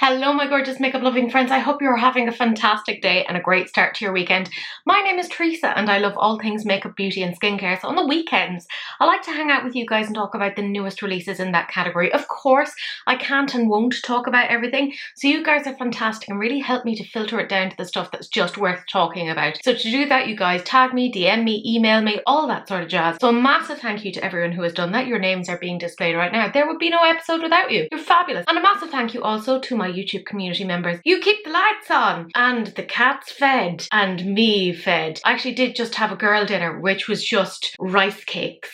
Hello my gorgeous makeup loving friends, I hope you're having a fantastic day and a great start to your weekend. My name is Teresa and I love all things makeup, beauty and skincare, so on the weekends I like to hang out with you guys and talk about the newest releases in that category. Of course, I can't and won't talk about everything, so you guys are fantastic and really help me to filter it down to the stuff that's just worth talking about. So to do that, you guys tag me, DM me, email me, all that sort of jazz. So a massive thank you to everyone who has done that. Your names are being displayed right now. There would be no episode without you. You're fabulous. And a massive thank you also to my YouTube community members. You keep the lights on and the cats fed and me fed. I actually did just have a girl dinner which was just rice cakes.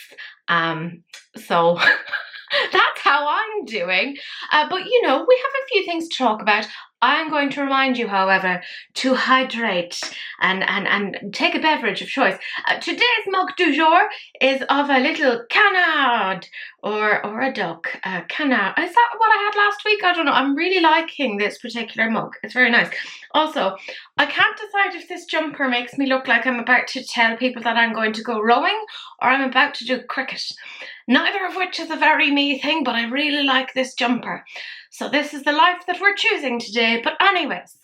So that's how I'm doing. But you know, we have a few things to talk about. I'm going to remind you, however, to hydrate and take a beverage of choice. Today's mug du jour is of a little canard or a duck. Canard. Is that what I had last week? I don't know. I'm really liking this particular mug. It's very nice. Also, I can't decide if this jumper makes me look like I'm about to tell people that I'm going to go rowing or I'm about to do cricket. Neither of which is a very me thing, but I really like this jumper. So this is the life that we're choosing today. But anyways,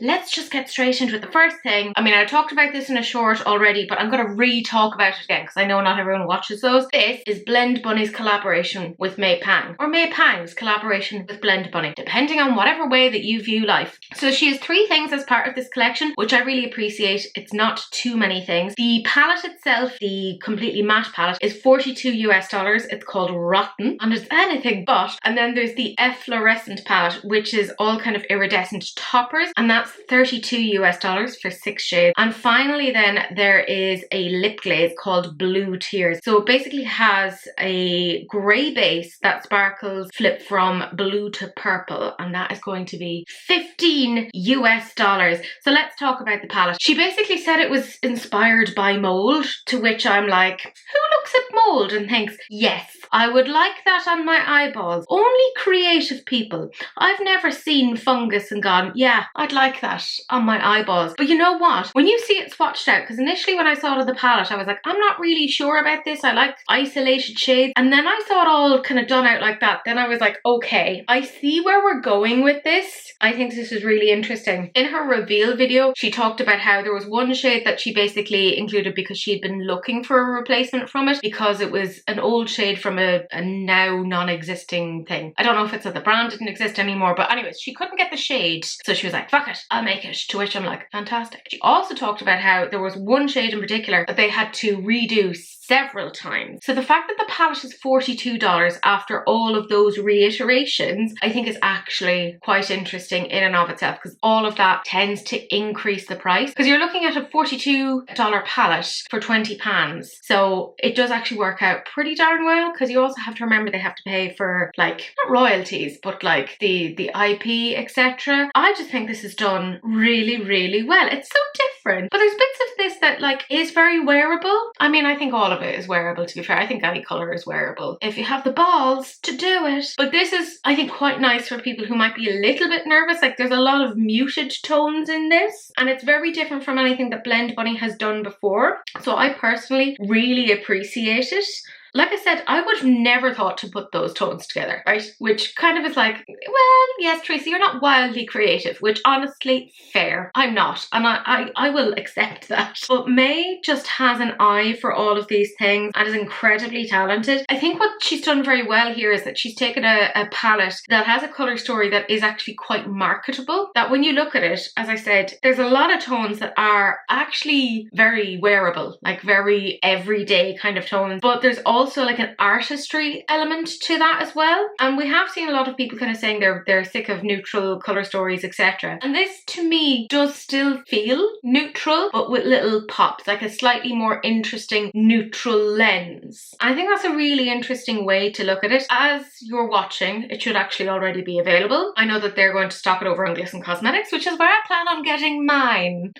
let's just get straight into it. The first thing, I mean, I talked about this in a short already, but I'm going to re-talk about it again because I know not everyone watches those. This is Blend Bunny's collaboration with May Pang, or May Pang's collaboration with Blend Bunny, depending on whatever way that you view life. So she has 3 things as part of this collection, which I really appreciate. It's not too many things. The palette itself, the completely matte palette, is $42 US. It's called Rotten, and it's anything but. And then there's the efflorescent palette, which is all kind of iridescent toppers, and that's $32 US for 6 shades. And finally then there is a lip glaze called Blue Tears. So it basically has a grey base that sparkles flip from blue to purple, and that is going to be $15 US. So let's talk about the palette. She basically said it was inspired by mold, to which I'm like, who looks at mold and thinks, yes, I would like that on my eyeballs? Only creative people. I've never seen fungus and gone, yeah, I'd like that on my eyeballs. But you know what? When you see it swatched out, because initially when I saw it on the palette, I was like, I'm not really sure about this. I like isolated shades. And then I saw it all kind of done out like that. Then I was like, okay, I see where we're going with this. I think this is really interesting. In her reveal video, she talked about how there was one shade that she basically included because she had been looking for a replacement from it because it was an old shade from a now non-existing thing. I don't know if it's that the brand didn't exist anymore, but anyways, she couldn't get the shade. So she was like, fuck it, I'll make it. To which I'm like, fantastic. She also talked about how there was one shade in particular that they had to redo several times. So the fact that the palette is $42 after all of those reiterations, I think is actually quite interesting in and of itself, because all of that tends to increase the price, because you're looking at a $42 palette for 20 pans. So it does actually work out pretty darn well, because you also have to remember they have to pay for, like, not royalties, but like the IP, etc. I just think this is done really, really well. It's so different, but there's bits of this that like is very wearable. I mean, I think all of it is wearable, to be fair. I think any colour is wearable if you have the balls to do it. But this is, I think, quite nice for people who might be a little bit nervous. Like, there's a lot of muted tones in this, and it's very different from anything that Blend Bunny has done before. So I personally really appreciate it. Like I said, I would have never thought to put those tones together, right? Which kind of is like, well, yes, Tracy, you're not wildly creative, which honestly, fair. I'm not, and I will accept that. But May just has an eye for all of these things and is incredibly talented. I think what she's done very well here is that she's taken a palette that has a colour story that is actually quite marketable. That when you look at it, as I said, there's a lot of tones that are actually very wearable, like very everyday kind of tones, but there's also like an artistry element to that as well. And we have seen a lot of people kind of saying they're sick of neutral colour stories, etc. And this to me does still feel neutral, but with little pops, like a slightly more interesting neutral lens. I think that's a really interesting way to look at it. As you're watching, it should actually already be available. I know that they're going to stock it over on Glisten Cosmetics, which is where I plan on getting mine.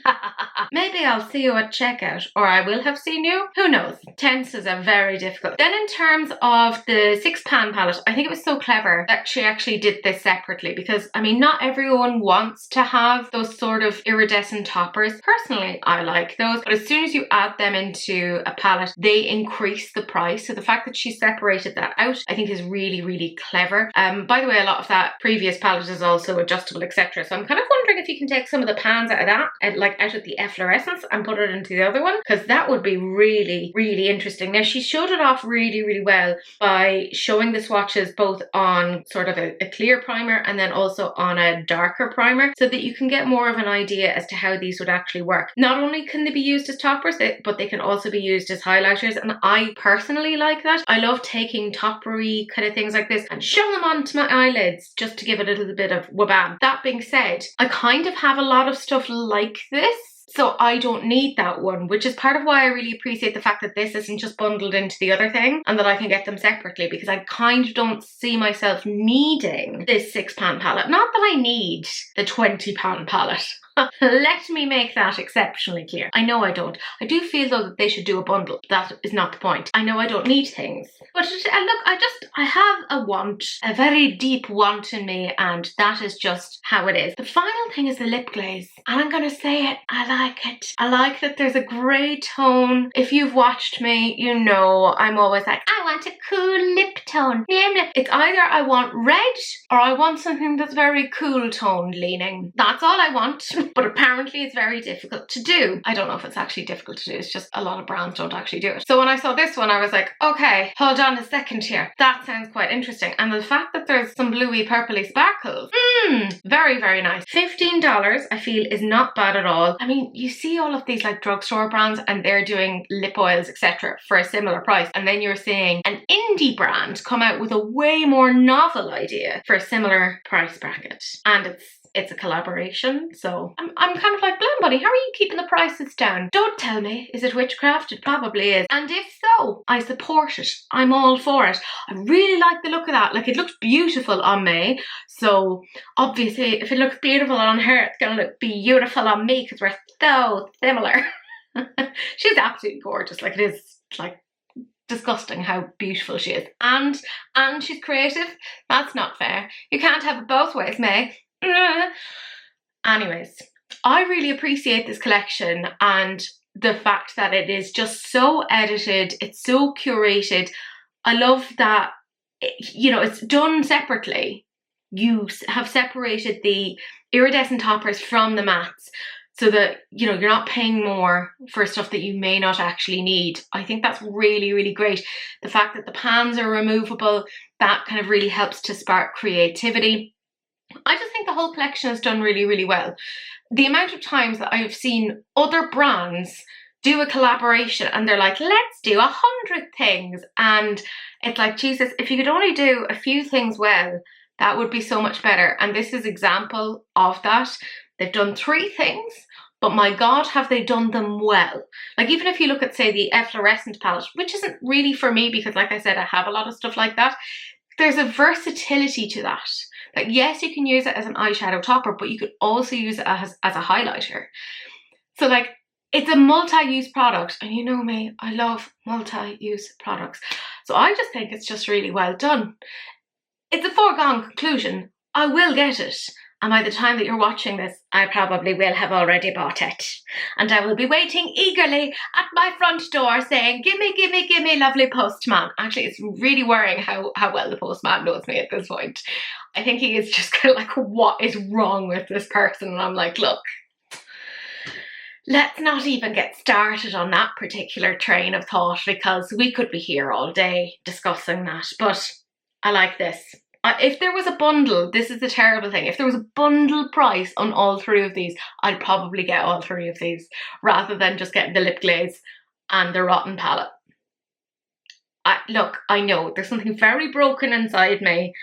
Maybe I'll see you at checkout, or I will have seen you. Who knows? Tense is a very difficult Then in terms of the 6-pan palette, I think it was so clever that she actually did this separately, because I mean, not everyone wants to have those sort of iridescent toppers. Personally, I like those, but as soon as you add them into a palette, they increase the price. So the fact that she separated that out, I think is really, really clever. By the way, a lot of that previous palette is also adjustable, etc. So I'm kind of wondering if you can take some of the pans out of that, like out of the efflorescence, and put it into the other one, because that would be really, really interesting. Now, she showed it off really, really well by showing the swatches both on sort of a clear primer and then also on a darker primer, so that you can get more of an idea as to how these would actually work. Not only can they be used as toppers, but they can also be used as highlighters, and I personally like that. I love taking toppery kind of things like this and shove them onto my eyelids just to give it a little bit of wabam. That being said, I kind of have a lot of stuff like this, so I don't need that one, which is part of why I really appreciate the fact that this isn't just bundled into the other thing and that I can get them separately, because I kind of don't see myself needing this 6-pan palette. Not that I need the 20-pan palette. Let me make that exceptionally clear. I know I don't. I do feel though that they should do a bundle. That is not the point. I know I don't need things. But look, I have a want, a very deep want in me, and that is just how it is. The final thing is the lip glaze. And I'm gonna say it, I like it. I like that there's a grey tone. If you've watched me, you know I'm always like, I want a cool lip tone. It's either I want red or I want something that's very cool toned leaning. That's all I want. But apparently it's very difficult to do. I don't know if it's actually difficult to do, it's just a lot of brands don't actually do it. So when I saw this one, I was like, okay, hold on a second here. That sounds quite interesting. And the fact that there's some bluey purpley sparkles, very, very nice. $15 I feel is not bad at all. I mean, you see all of these like drugstore brands and they're doing lip oils, etc. for a similar price. And then you're seeing an indie brand come out with a way more novel idea for a similar price bracket. And it's a collaboration, so I'm kind of like, Glam Buddy, how are you keeping the prices down? Don't tell me, is it witchcraft? It probably is. And if so, I support it. I'm all for it. I really like the look of that. Like, it looks beautiful on me. So obviously, if it looks beautiful on her, it's gonna look beautiful on me because we're so similar. She's absolutely gorgeous. Like, it is like disgusting how beautiful she is. And she's creative. That's not fair. You can't have it both ways, May. Anyways, I really appreciate this collection and the fact that it is just so edited, it's so curated. I love that, you know, it's done separately. You have separated the iridescent toppers from the mattes so that, you know, you're not paying more for stuff that you may not actually need. I think that's really, really great. The fact that the pans are removable, that kind of really helps to spark creativity. I just think the whole collection is done really, really well. The amount of times that I've seen other brands do a collaboration and they're like, let's do 100 things. And it's like, Jesus, if you could only do a few things well, that would be so much better. And this is an example of that. They've done 3 things, but my God, have they done them well. Like, even if you look at, say, the efflorescent palette, which isn't really for me because, like I said, I have a lot of stuff like that. There's a versatility to that. Like, yes, you can use it as an eyeshadow topper, but you could also use it as a highlighter. So, like, it's a multi-use product. And you know me, I love multi-use products. So I just think it's just really well done. It's a foregone conclusion. I will get it. And by the time that you're watching this, I probably will have already bought it. And I will be waiting eagerly at my front door saying, gimme, gimme, gimme, lovely postman. Actually, it's really worrying how well the postman knows me at this point. I think he is just kind of like, what is wrong with this person? And I'm like, look, let's not even get started on that particular train of thought because we could be here all day discussing that. But I like this. If there was a bundle, this is the terrible thing, if there was a bundle price on all 3 of these, I'd probably get all 3 of these rather than just getting the lip glaze and the rotten palette. Look, I know there's something very broken inside me.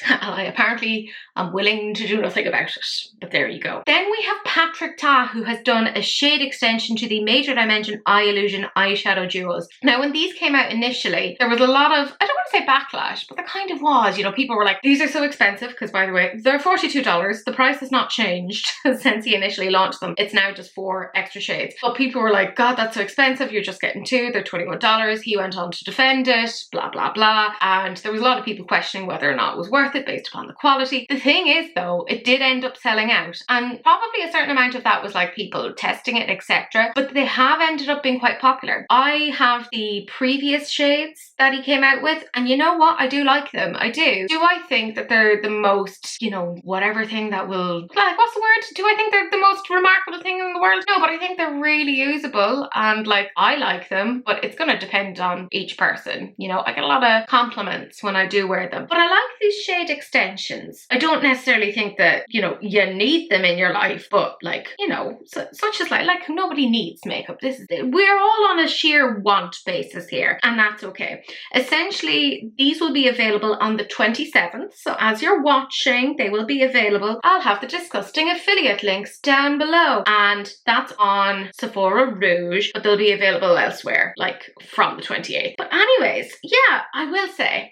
I apparently am willing to do nothing about it, but there you go. Then we have Patrick Ta, who has done a shade extension to the Major Dimension Eye Illusion eyeshadow duos. Now, when these came out initially, there was a lot of, I don't want to say backlash, but there kind of was. You know, people were like, these are so expensive, because by the way, they're $42. The price has not changed since he initially launched them. It's now just 4 extra shades. But people were like, God, that's so expensive. You're just getting 2. They're $21. He went on to defend it, blah, blah, blah. And there was a lot of people questioning whether or not it was worth it based upon the quality. The thing is, though, it did end up selling out, and probably a certain amount of that was like people testing it, etc. But they have ended up being quite popular. I have the previous shades that he came out with, and you know what? I do like them. I do. Do I think that they're the most, you know, whatever thing that will, like, what's the word? Do I think they're the most remarkable thing in the world? No, but I think they're really usable, and like, I like them, but it's gonna depend on each person. You know, I get a lot of compliments when I do wear them. But I like these shade extensions. I don't necessarily think that, you know, you need them in your life, but like, you know, such as like nobody needs makeup. This is it. We're all on a sheer want basis here, and that's okay. Essentially, these will be available on the 27th. So as you're watching, they will be available. I'll have the disgusting affiliate links down below, and that's on Sephora Rouge, but they'll be available elsewhere, like from the 28th. But anyways, yeah, I will say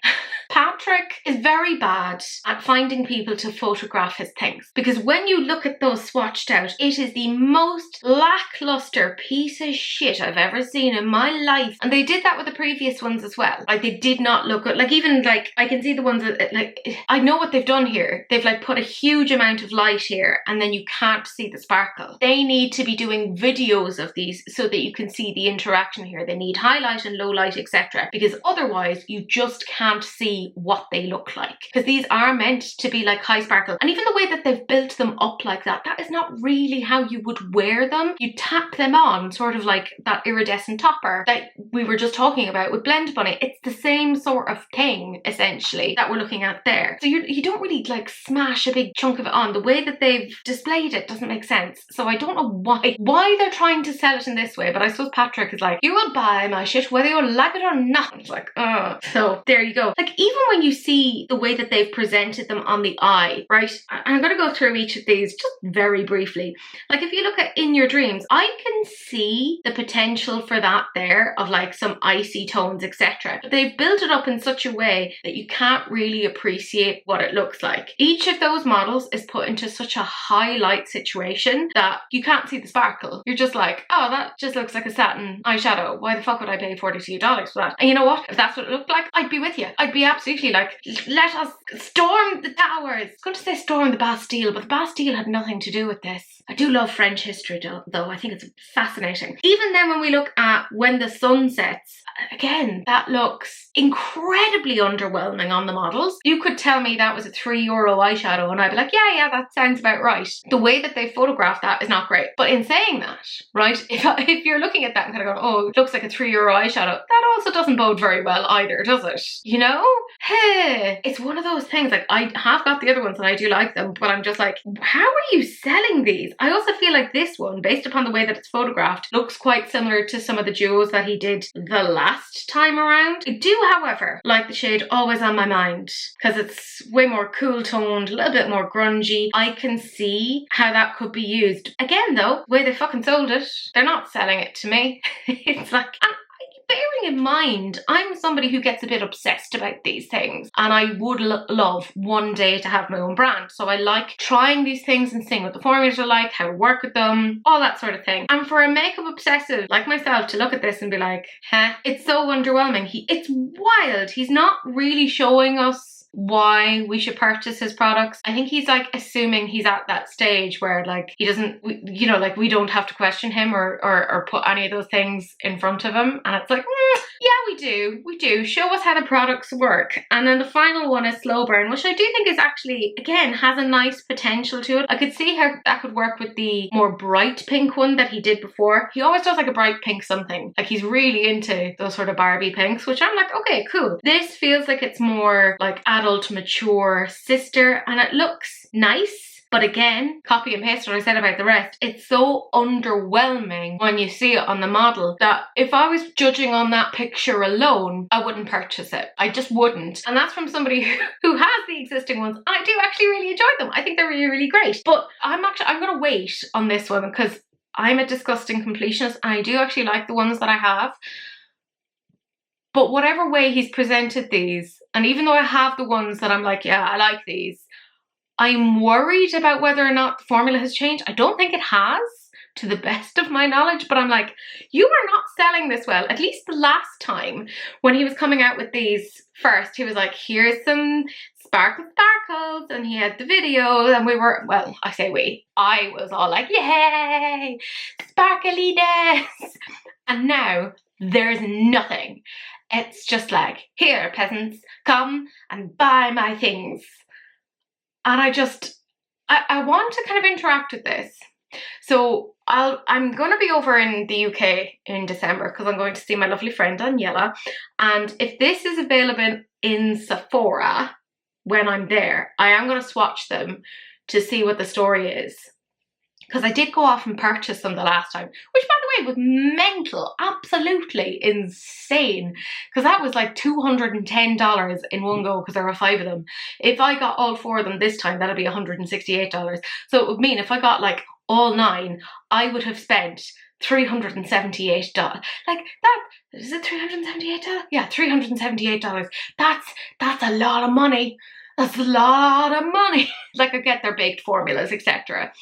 Patrick is very bad at finding people to photograph his things, because when you look at those swatched out, it is the most lackluster piece of shit I've ever seen in my life. And they did that with the previous ones as well. Like, they did not look good. Like, even like, I can see the ones that, like, I know what they've done here. They've like put a huge amount of light here, and then you can't see the sparkle. They need to be doing videos of these so that you can see the interaction here. They need highlight and low light, etc. Because otherwise you just can't see what they look like, because these are meant to be like high sparkle. And even the way that they've built them up like that, that is not really how you would wear them. You tap them on, sort of like that iridescent topper that we were just talking about with Blend Bunny. It's the same sort of thing, essentially, that we're looking at there. So you don't really like smash a big chunk of it on. The way that they've displayed it doesn't make sense. So I don't know why they're trying to sell it in this way, but I suppose Patrick is like, you will buy my shit whether you like it or not. It's like, so there you go. Like, even when you see the way that they've presented them on the eye, right? I'm going to go through each of these just very briefly. Like, if you look at In Your Dreams, I can see the potential for that there, of like some icy tones, etc. But they've built it up in such a way that you can't really appreciate what it looks like. Each of those models is put into such a high light situation that you can't see the sparkle. You're just like, oh, that just looks like a satin eyeshadow. Why the fuck would I pay $42 for that? And you know what? If that's what it looked like, I'd be with you. I'd be absolutely like, let us storm the towers. I was going to say storm the Bastille, but the Bastille had nothing to do with this. I do love French history though. I think it's fascinating. Even then, when we look at When the Sun Sets, again, that looks incredibly underwhelming on the models. You could tell me that was a €3 eyeshadow and I'd be like, yeah, that sounds about right. The way that they photographed that is not great. But in saying that, right, if you're looking at that and kind of going, oh, it looks like a €3 eyeshadow, that also doesn't bode very well either, does it? You know? Hey, it's one of those things, like, I have got the other ones and I do like them, but I'm just like, how are you selling these? I also feel like this one, based upon the way that it's photographed, looks quite similar to some of the duos that he did the last time around. I do, however, like the shade Always On My Mind, because it's way more cool toned, a little bit more grungy. I can see how that could be used. Again though, the way they fucking sold it, they're not selling it to me. It's like, bearing in mind, I'm somebody who gets a bit obsessed about these things, and I would love one day to have my own brand. So I like trying these things and seeing what the formulas are like, how to work with them, all that sort of thing. And for a makeup obsessive like myself to look at this and be like, huh, it's so underwhelming. It's wild. He's not really showing us why we should purchase his products. I think he's like assuming he's at that stage where like he doesn't, you know, like we don't have to question him or put any of those things in front of him. And it's like, yeah, we do. Show us how the products work. And then the final one is Slow Burn, which I do think is actually, again, has a nice potential to it. I could see how that could work with the more bright pink one that he did before. He always does like a bright pink something. Like, he's really into those sort of Barbie pinks, which I'm like, okay, cool. This feels like it's more like adult, mature sister, and it looks nice. But again, copy and paste what I said about the rest. It's so underwhelming when you see it on the model that if I was judging on that picture alone, I wouldn't purchase it. I just wouldn't. And that's from somebody who has the existing ones. And I do actually really enjoy them. I think they're really, really great. But I'm going to wait on this one because I'm a disgusting completionist and I do actually like the ones that I have. But whatever way he's presented these, and even though I have the ones that I'm like, yeah, I like these, I'm worried about whether or not the formula has changed. I don't think it has, to the best of my knowledge, but I'm like, you are not selling this well. At least the last time when he was coming out with these first, he was like, here's some sparkles, and he had the video, and we were, well, I say we, I was all like, yay, sparkliness. And now there's nothing. It's just like, here, peasants, come and buy my things. And I want to kind of interact with this. So I'm going to be over in the UK in December because I'm going to see my lovely friend Daniela. And if this is available in Sephora when I'm there, I am going to swatch them to see what the story is. Because I did go off and purchase them the last time, which by the way was mental, absolutely insane. Because that was like $210 in one go because there were 5 of them. If I got all 4 of them this time, that'd be $168. So it would mean if I got like all 9, I would have spent $378. Like that, is it $378? Yeah, $378. That's a lot of money. That's a lot of money. Like I get their baked formulas, etc.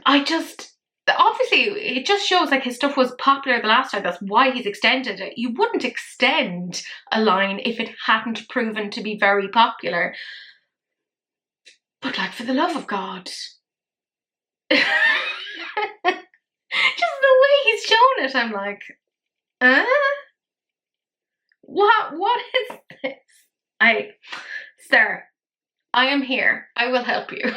Obviously, it just shows like his stuff was popular the last time. That's why he's extended it. You wouldn't extend a line if it hadn't proven to be very popular. But like, for the love of God. Just the way he's shown it, I'm like, what is this? Sir, I am here. I will help you.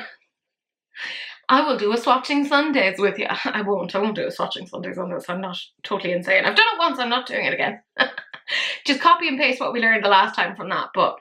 I will do a swatching Sundays with you. I won't do a swatching Sundays on this. I'm not totally insane. I've done it once, I'm not doing it again. Just copy and paste what we learned the last time from that. But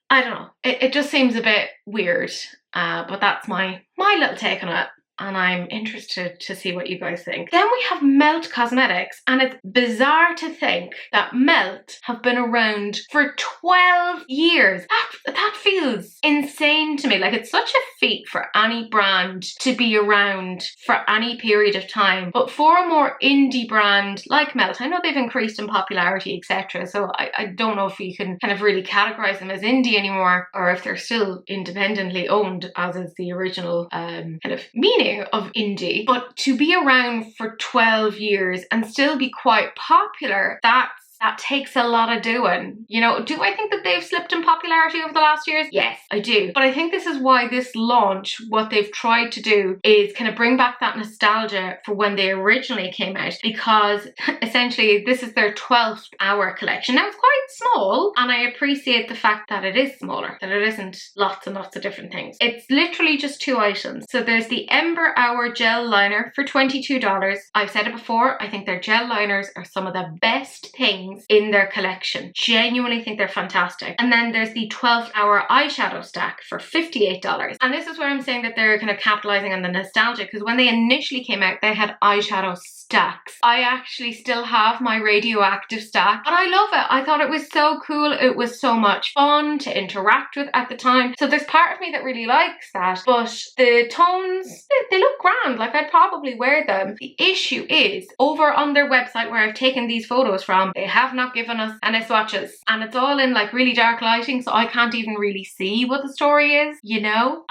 I don't know. It just seems a bit weird. But that's my little take on it. And I'm interested to see what you guys think. Then we have Melt Cosmetics, and it's bizarre to think that Melt have been around for 12 years. That feels insane to me. Like, it's such a feat for any brand to be around for any period of time. But for a more indie brand like Melt, I know they've increased in popularity, etc. So I don't know if you can kind of really categorize them as indie anymore, or if they're still independently owned, as is the original kind of meaning of indie. But to be around for 12 years and still be quite popular, that takes a lot of doing. You know, do I think that they've slipped in popularity over the last years? Yes, I do. But I think this is why this launch, what they've tried to do is kind of bring back that nostalgia for when they originally came out, because essentially this is their 12th hour collection. Now, it's quite small, and I appreciate the fact that it is smaller, that it isn't lots and lots of different things. It's literally just 2 items. So there's the Ember Hour Gel Liner for $22. I've said it before, I think their gel liners are some of the best things in their collection. Genuinely think they're fantastic. And then there's the 12th Hour Eyeshadow Stack for $58. And this is where I'm saying that they're kind of capitalizing on the nostalgia, because when they initially came out, they had eyeshadow stacks. I actually still have my radioactive stack, and I love it. I thought it was so cool. It was so much fun to interact with at the time. So there's part of me that really likes that. But the tones, they look grand. Like, I'd probably wear them. The issue is, over on their website where I've taken these photos from, they have not given us any swatches, and it's all in like really dark lighting, so I can't even really see what the story is, you know.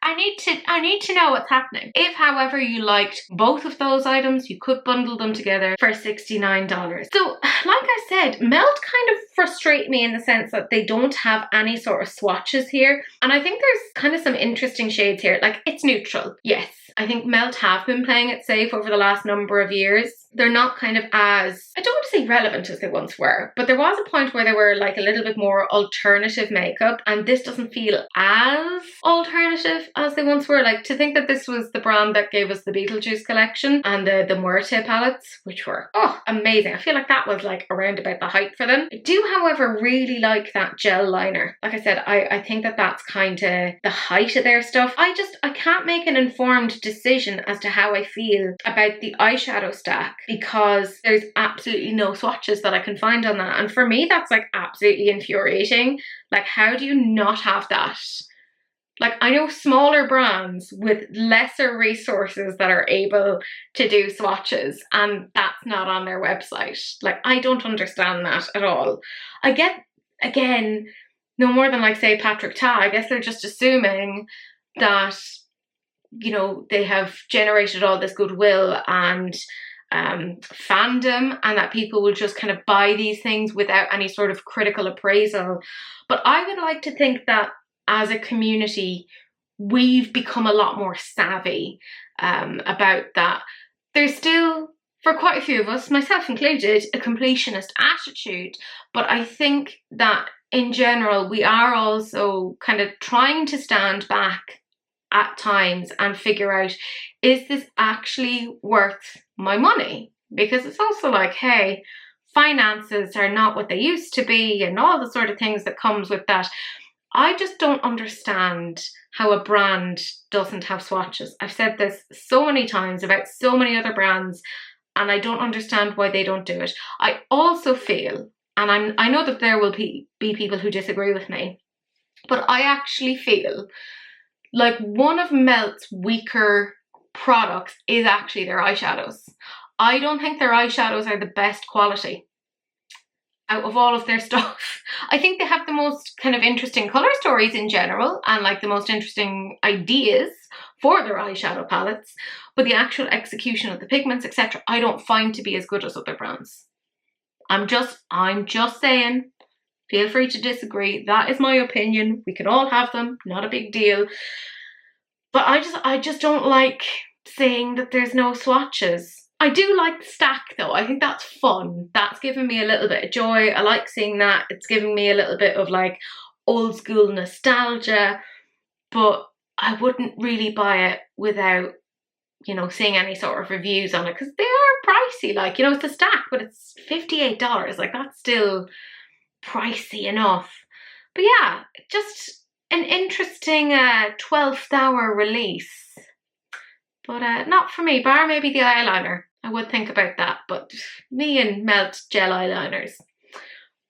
I need to know what's happening. If, however, you liked both of those items, you could bundle them together for $69. So, like I said, Melt kind of frustrate me in the sense that they don't have any sort of swatches here, and I think there's kind of some interesting shades here. Like, it's neutral, yes. I think Melt have been playing it safe over the last number of years. They're not kind of as, I don't want to say relevant as they once were, but there was a point where they were like a little bit more alternative makeup, and this doesn't feel as alternative competitive as they once were. Like, to think that this was the brand that gave us the Beetlejuice collection and the Muerte palettes, which were, oh, amazing. I feel like that was like around about the height for them. I do, however, really like that gel liner. Like I said, I think that that's kind of the height of their stuff. I can't make an informed decision as to how I feel about the eyeshadow stack because there's absolutely no swatches that I can find on that. And for me, that's like absolutely infuriating. Like, how do you not have that? Like, I know smaller brands with lesser resources that are able to do swatches and that's not on their website. Like, I don't understand that at all. I get, again, no more than like, say, Patrick Ta. I guess they're just assuming that, you know, they have generated all this goodwill and fandom and that people will just kind of buy these things without any sort of critical appraisal. But I would like to think that as a community, we've become a lot more savvy about that. There's still, for quite a few of us, myself included, a completionist attitude. But I think that in general, we are also kind of trying to stand back at times and figure out, is this actually worth my money? Because it's also like, hey, finances are not what they used to be and all the sort of things that comes with that. I just don't understand how a brand doesn't have swatches. I've said this so many times about so many other brands and I don't understand why they don't do it. I also feel, and I know that there will be people who disagree with me, but I actually feel like one of Melt's weaker products is actually their eyeshadows. I don't think their eyeshadows are the best quality out of all of their stuff. I think they have the most kind of interesting colour stories in general and like the most interesting ideas for their eyeshadow palettes, but the actual execution of the pigments, etc., I don't find to be as good as other brands. I'm just saying, feel free to disagree. That is my opinion. We can all have them, not a big deal. But I just don't like saying that there's no swatches. I do like the stack though. I think that's fun. That's given me a little bit of joy. I like seeing that. It's giving me a little bit of like old school nostalgia, but I wouldn't really buy it without, you know, seeing any sort of reviews on it because they are pricey. Like, you know, it's a stack, but it's $58. Like, that's still pricey enough. But yeah, just an interesting 12th hour release. But not for me, bar maybe the eyeliner. I would think about that, but me and Melt gel eyeliners,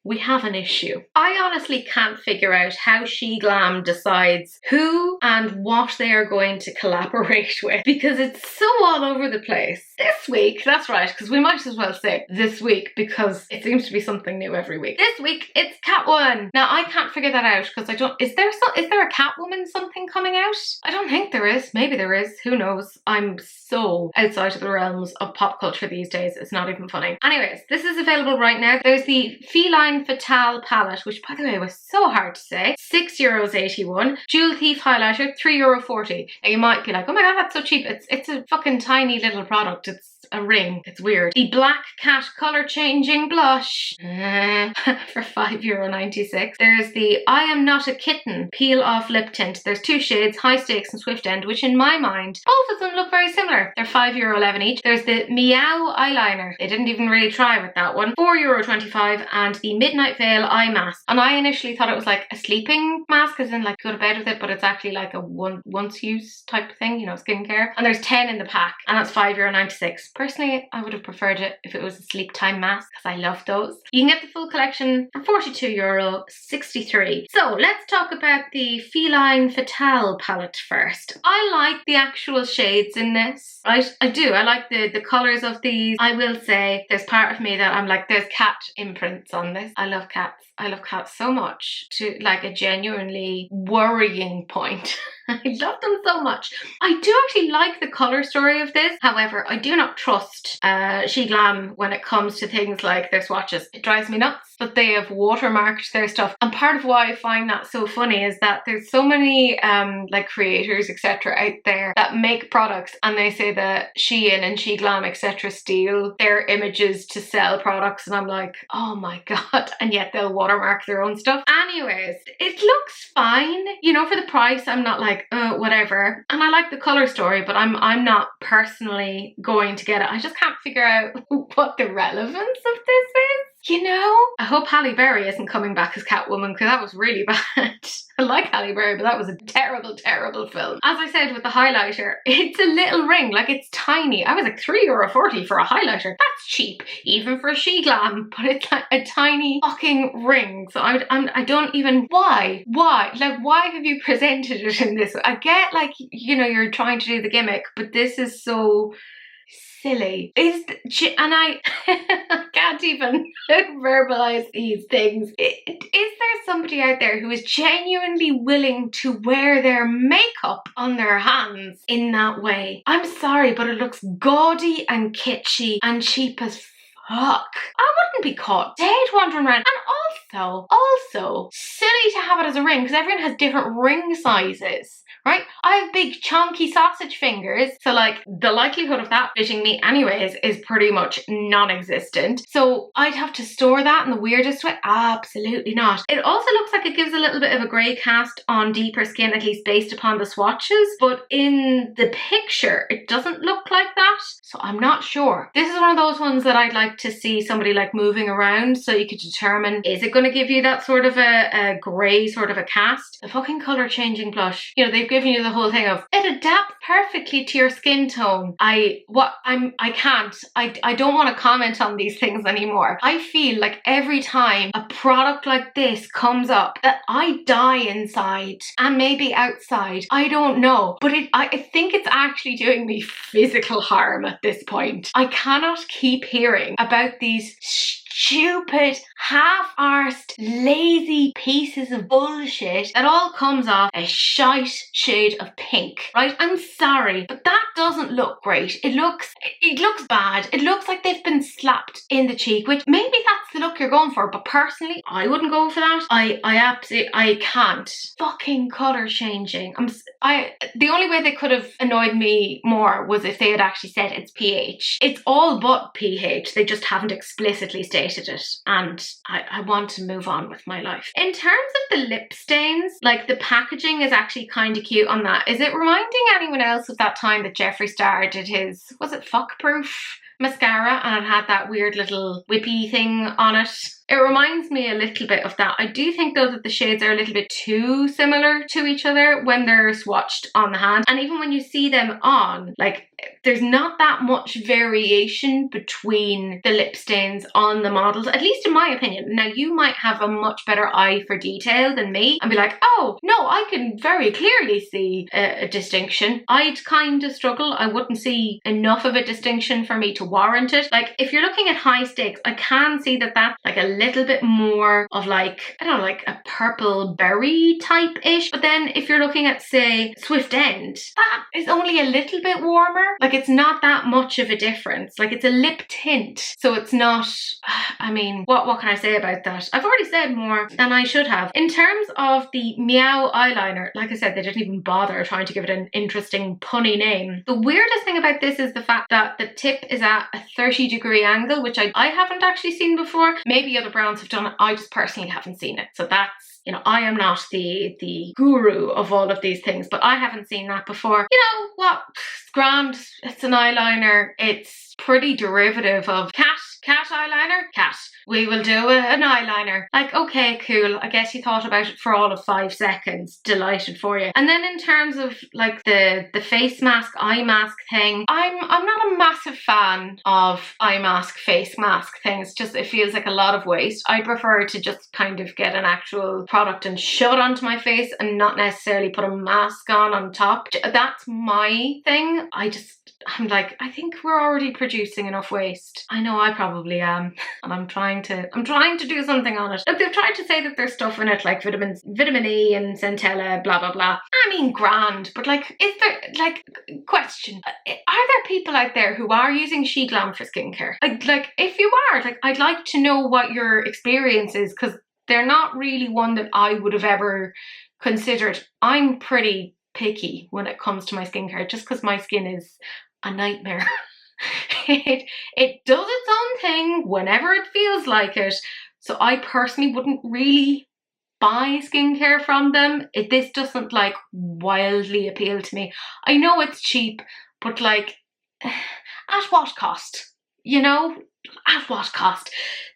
we have an issue. I honestly can't figure out how SHEGLAM decides who and what they are going to collaborate with because it's so all over the place. This week, that's right, because we might as well say this week because it seems to be something new every week. This week, it's Catwoman. Now, I can't figure that out because I don't, is there a Catwoman something coming out? I don't think there is. Maybe there is. Who knows? I'm so outside of the realms of pop culture these days. It's not even funny. Anyways, this is available right now. There's the Feline Fatale palette, which by the way was so hard to say. €6.81. Jewel Thief highlighter, €3.40. Now you might be like, oh my god, that's so cheap. It's a fucking tiny little product. It's a ring. It's weird. The Black Cat color changing blush for €5.96. There's the I Am Not a Kitten peel off lip tint. There's two shades, High Stakes and Swift End, which in my mind, both of them look very similar. They're €5.11 each. There's the Meow eyeliner. They didn't even really try with that one. €4.25. And the Midnight Veil eye mask. And I initially thought it was like a sleeping mask, as in like go to bed with it, but it's actually like a once use type of thing, you know, skincare. And there's 10 in the pack, and that's €5.96. Personally, I would have preferred it if it was a sleep time mask because I love those. You can get the full collection for €42.63. So let's talk about the Feline Fatale palette first. I like the actual shades in this. I do. I like the colours of these. I will say there's part of me that I'm like, there's cat imprints on this. I love cats. I love cats so much to like a genuinely worrying point. I love them so much. I do actually like the colour story of this. However, I do not trust SHEGLAM when it comes to things like their swatches. It drives me nuts that they have watermarked their stuff. And part of why I find that so funny is that there's so many like creators, etc. out there that make products and they say that Shein and SHEGLAM, etc. steal their images to sell products. And I'm like, oh my god. And yet they'll watermark their own stuff. Anyways, it looks fine. You know, for the price, I'm not like, like, whatever. And I like the colour story, but I'm not personally going to get it. I just can't figure out what the relevance of this is. You know? I hope Halle Berry isn't coming back as Catwoman, because that was really bad. I like Halle Berry, but that was a terrible, terrible film. As I said with the highlighter, it's a little ring, like it's tiny. I was like €3.40 for a highlighter. That's cheap, even for SHEGLAM, but it's like a tiny fucking ring. So I don't even, why? Like, why have you presented it in this way? I get, like, you know, you're trying to do the gimmick, but this is so silly. And I can't even verbalize these things. Is there somebody out there who is genuinely willing to wear their makeup on their hands in that way? I'm sorry, but it looks gaudy and kitschy and cheap as fuck. I wouldn't be caught dead wandering around. And also silly to have it as a ring, because everyone has different ring sizes, right? I have big chunky sausage fingers, so like the likelihood of that fitting me anyways is pretty much non-existent. So I'd have to store that in the weirdest way? Absolutely not. It also looks like it gives a little bit of a grey cast on deeper skin, at least based upon the swatches, but in the picture it doesn't look like that, so I'm not sure. This is one of those ones that I'd like to see somebody like moving around so you could determine, is it going to give you that sort of a grey sort of a cast? The fucking colour changing blush, you know, they've given you the whole thing of it adapts perfectly to your skin tone. I don't want to comment on these things anymore. I feel like every time a product like this comes up that I die inside, and maybe outside, I don't know, but I think it's actually doing me physical harm at this point. I cannot keep hearing about these stupid, half-arsed, lazy pieces of bullshit that all comes off a shite shade of pink, right? I'm sorry, but that doesn't look great. It looks bad. It looks like they've been slapped in the cheek, which maybe that's the look you're going for, but personally, I wouldn't go for that. I can't. Fucking colour changing. The only way they could have annoyed me more was if they had actually said it's pH. It's all but pH. They just haven't explicitly stated it, and I want to move on with my life. In terms of the lip stains, like the packaging is actually kind of cute on that. Is it reminding anyone else of that time that Jeffree Star did his, was it Fuck Proof mascara, and it had that weird little whippy thing on it? It reminds me a little bit of that. I do think though that the shades are a little bit too similar to each other when they're swatched on the hand, and even when you see them on, like, there's not that much variation between the lip stains on the models, at least in my opinion. Now, you might have a much better eye for detail than me and be like, oh no, I can very clearly see a distinction. I'd kind of struggle. I wouldn't see enough of a distinction for me to warrant it. Like, if you're looking at high stakes, I can see that that's like a little bit more of like, I don't know, like a purple berry type-ish. But then if you're looking at, say, Swift End, that is only a little bit warmer. Like, it's not that much of a difference. Like, it's a lip tint, so it's not, I mean, what can I say about that? I've already said more than I should have. In terms of the Meow eyeliner, like I said, they didn't even bother trying to give it an interesting punny name. The weirdest thing about this is the fact that the tip is at a 30-degree angle, which I haven't actually seen before. Maybe other brands have done it. I just personally haven't seen it. So that's, you know, I am not the guru of all of these things, but I haven't seen that before. You know what? It's grand. It's an eyeliner. It's pretty derivative of cat eyeliner. Cat. We will do an eyeliner. Like, okay, cool. I guess you thought about it for all of 5 seconds. Delighted for you. And then in terms of like the face mask, eye mask thing, I'm not a massive fan of eye mask, face mask things. Just, it feels like a lot of waste. I prefer to just kind of get an actual product and shove it onto my face and not necessarily put a mask on top. That's my thing. I'm like, I think we're already producing enough waste. I know I probably am, and I'm trying to do something on it. Like, they've tried to say that there's stuff in it like vitamin E and centella, blah blah blah. I mean, grand, but like, is there, like, question, are there people out there who are using SHEGLAM for skincare? Like, if you are, like, I'd like to know what your experience is, because they're not really one that I would have ever considered. I'm pretty picky when it comes to my skincare, just because my skin is a nightmare. It does its own thing whenever it feels like it. So I personally wouldn't really buy skincare from them. This doesn't like wildly appeal to me. I know it's cheap, but like at what cost? You know, at what cost?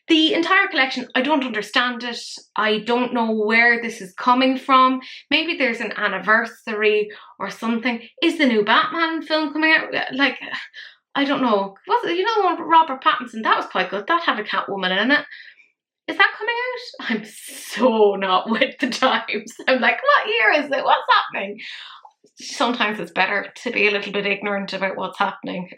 The entire collection, I don't understand it. I don't know where this is coming from. Maybe there's an anniversary or something. Is the new Batman film coming out? Like, I don't know. You know the one with Robert Pattinson? That was quite good. That had a Catwoman in it. Is that coming out? I'm so not with the times. I'm like, what year is it? What's happening? Sometimes it's better to be a little bit ignorant about what's happening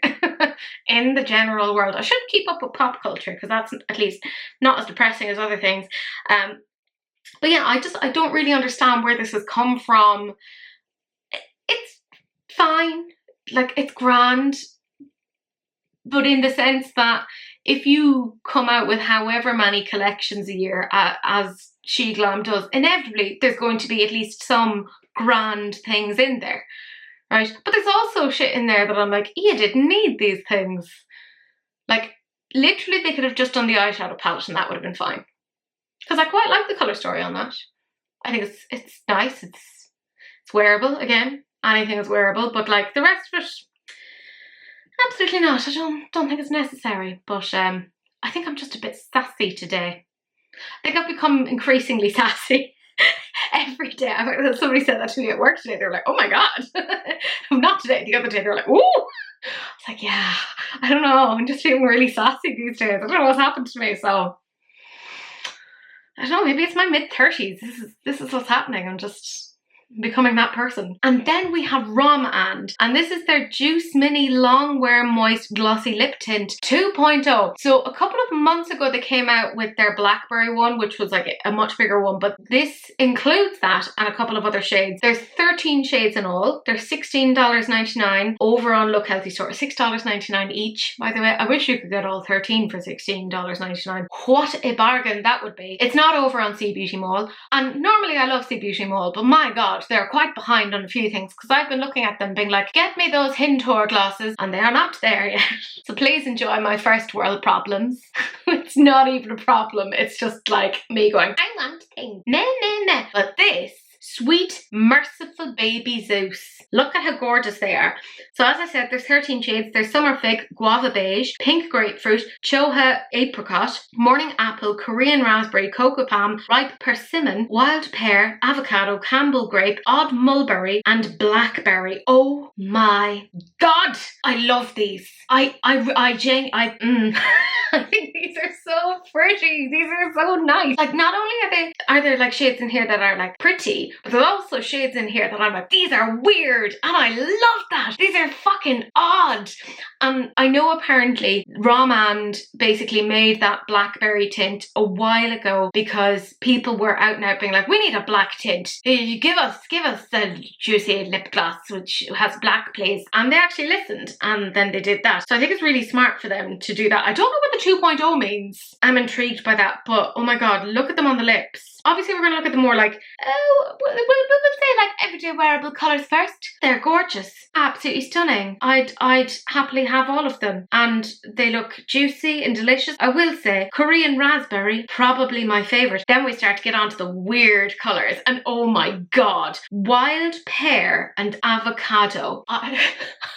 in the general world. I should keep up with pop culture because that's at least not as depressing as other things. But yeah, I don't really understand where this has come from. It's fine, like it's grand, but in the sense that if you come out with however many collections a year, as SHEGLAM does, inevitably there's going to be at least some grand things in there, right? But there's also shit in there that I'm like, you didn't need these things. Like, literally they could have just done the eyeshadow palette and that would have been fine. Because I quite like the colour story on that. I think it's nice, it's wearable. Again, anything is wearable, but like the rest of it, absolutely not. I don't think it's necessary. But I think I'm just a bit sassy today. I think I've become increasingly sassy every day. Somebody said that to me at work today. They were like, oh my god. Not today, the other day. They were like, ooh. I was like, yeah, I don't know. I'm just feeling really sassy these days. I don't know what's happened to me. So I don't know, maybe it's my mid-30s. This is what's happening. I'm just becoming that person. And then we have Rom&nd, and this is their Juice Mini Long Wear Moist Glossy Lip Tint 2.0. So a couple of months ago they came out with their Blackberry one, which was like a much bigger one, but this includes that and a couple of other shades. There's 13 shades in all. They're $16.99 over on Look Healthy Store. $6.99 each, by the way. I wish you could get all 13 for $16.99. What a bargain that would be. It's not over on C Beauty Mall, and normally I love C Beauty Mall, but my god, they're quite behind on a few things because I've been looking at them being like, get me those Hintor glosses, and they are not there yet. So please enjoy my first world problems. It's not even a problem, it's just like me going, I want things. Nah, nah, nah. But this sweet, merciful baby Zeus. Look at how gorgeous they are. So as I said, there's 13 shades. There's Summer Fig, Guava Beige, Pink Grapefruit, Choha Apricot, Morning Apple, Korean Raspberry, Cocoa Palm, Ripe Persimmon, Wild Pear, Avocado, Campbell Grape, Odd Mulberry, and Blackberry. Oh my god! I love these. I think these are so pretty. These are so nice. Like, not only are there like shades in here that are like pretty, but there's also shades in here that I'm like, these are weird, and I love that. These are fucking odd. And I know apparently Rom&nd basically made that blackberry tint a while ago because people were out and out being like, we need a black tint. Give us a juicy lip gloss which has black, please. And they actually listened, and then they did that. So I think it's really smart for them to do that. I don't know what the 2.0 means. I'm intrigued by that, but oh my god, look at them on the lips. Obviously we're going to look at them more like, we'll say like everyday wearable colours first. They're gorgeous. Absolutely stunning. I'd happily have all of them. And they look juicy and delicious. I will say, Korean Raspberry, probably my favourite. Then we start to get onto the weird colours. And oh my god, Wild Pear and Avocado.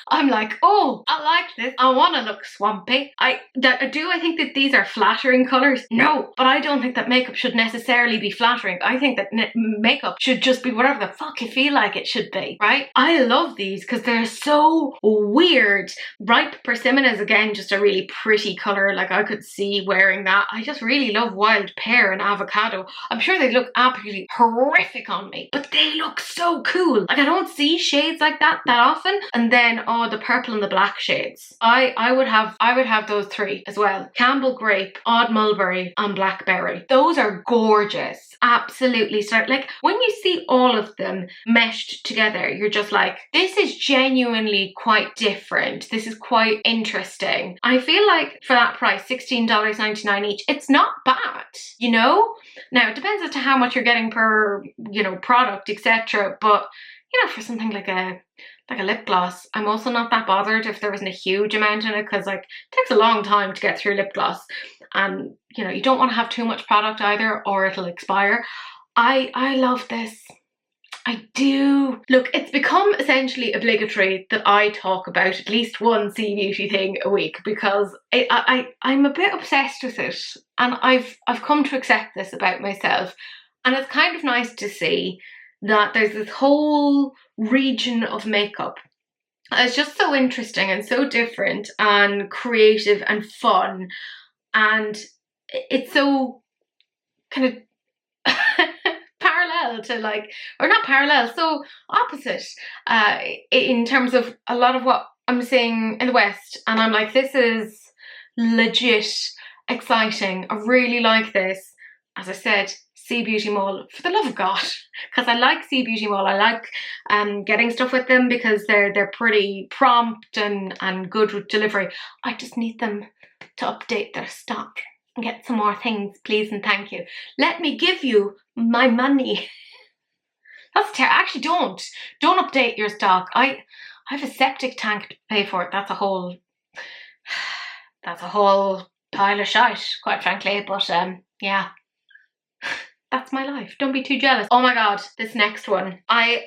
I'm like, oh, I like this. I want to look swampy. I think that these are flattering colours. No, but I don't think that makeup should necessarily be flattering. I think that makeup should just be whatever the fuck you feel like it should be, right? I love these because they're so weird. Ripe Persimmon is again just a really pretty colour. Like, I could see wearing that. I just really love Wild Pear and Avocado. I'm sure they look absolutely horrific on me, but they look so cool. Like, I don't see shades like that often. And then, oh, the purple and the black shades. I would have those three as well. Campbell Grape, Odd Mulberry, and Blackberry. Those are gorgeous. Absolutely. So like, when you see all of them meshed together, you're just like, this is genuinely quite different. This is quite interesting. I feel like for that price, $16.99 each, it's not bad, you know? Now, it depends as to how much you're getting per, you know, product, etc. But, you know, for something like a lip gloss, I'm also not that bothered if there isn't a huge amount in it, because like, it takes a long time to get through lip gloss, and you know, you don't want to have too much product either or it'll expire. I love this. I do. Look, it's become essentially obligatory that I talk about at least one sea beauty thing a week because I'm a bit obsessed with it, and I've come to accept this about myself. And it's kind of nice to see that there's this whole region of makeup. It's just so interesting and so different and creative and fun, and it's so kind of parallel to, like, or not parallel, so opposite in terms of a lot of what I'm seeing in the West, and I'm like, this is legit exciting. I really like this. As I said, Sea Beauty Mall, for the love of God, because I like Sea Beauty Mall. I like getting stuff with them because they're pretty prompt and good with delivery. I just need them to update their stock and get some more things, please and thank you. Let me give you my money. That's terrible. Actually, don't update your stock. I have a septic tank to pay for it. That's a whole pile of shite, quite frankly. But yeah. That's my life. Don't be too jealous. Oh my God, this next one. I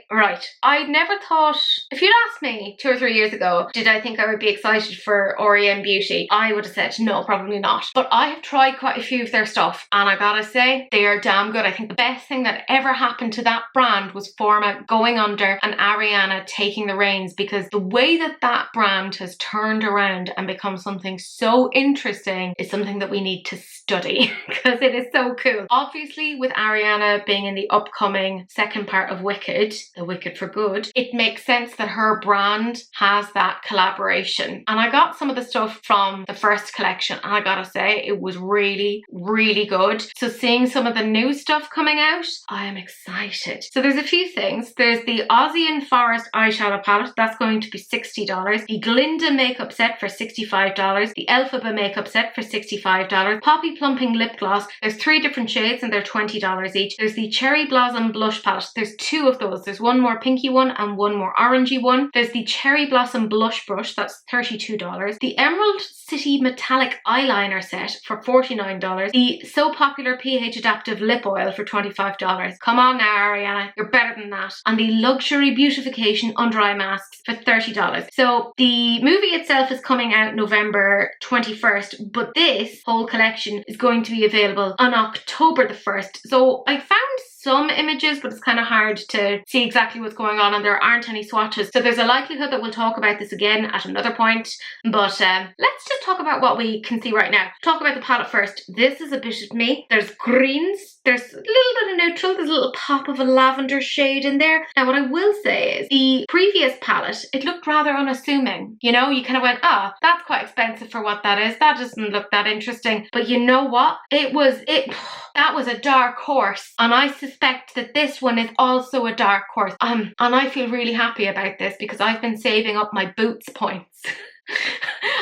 never thought, if you'd asked me 2 or 3 years ago, did I think I would be excited for Rom&nd Beauty? I would have said no, probably not. But I have tried quite a few of their stuff, and I gotta say, they are damn good. I think the best thing that ever happened to that brand was Fourmation going under and Ariana taking the reins, because the way that that brand has turned around and become something so interesting is something that we need to study because it is so cool. Obviously, with Ariana being in the upcoming second part of Wicked, the Wicked for Good, it makes sense that her brand has that collaboration. And I got some of the stuff from the first collection, and I gotta say, it was really, really good. So seeing some of the new stuff coming out, I am excited. So there's a few things. There's the Ozian Forest eyeshadow palette, that's going to be $60. The Glinda makeup set for $65. The Elphaba makeup set for $65. Poppy Plumping lip gloss, there's 3 different shades and they're $20 each. There's the Cherry Blossom blush palette. There's 2 of those. There's one more pinky one and one more orangey one. There's the Cherry Blossom blush brush, that's $32. The Emerald City metallic eyeliner set for $49. The So Popular pH adaptive lip oil for $25. Come on now, Ariana, you're better than that. And the Luxury Beautification under eye masks for $30. So the movie itself is coming out November 21st, but this whole collection is going to be available on October the 1st. So I found some images, but it's kind of hard to see exactly what's going on, and there aren't any swatches. So there's a likelihood that we'll talk about this again at another point. But let's just talk about what we can see right now. Talk about the palette first. This is a bit of me. There's greens. There's a little bit of neutral. There's a little pop of a lavender shade in there. Now, what I will say is the previous palette, it looked rather unassuming. You know, you kind of went, ah, oh, that's quite expensive for what that is. That doesn't look that interesting. But you know what? That was a dark horse, and I suspect that this one is also a dark horse. And I feel really happy about this because I've been saving up my Boots points.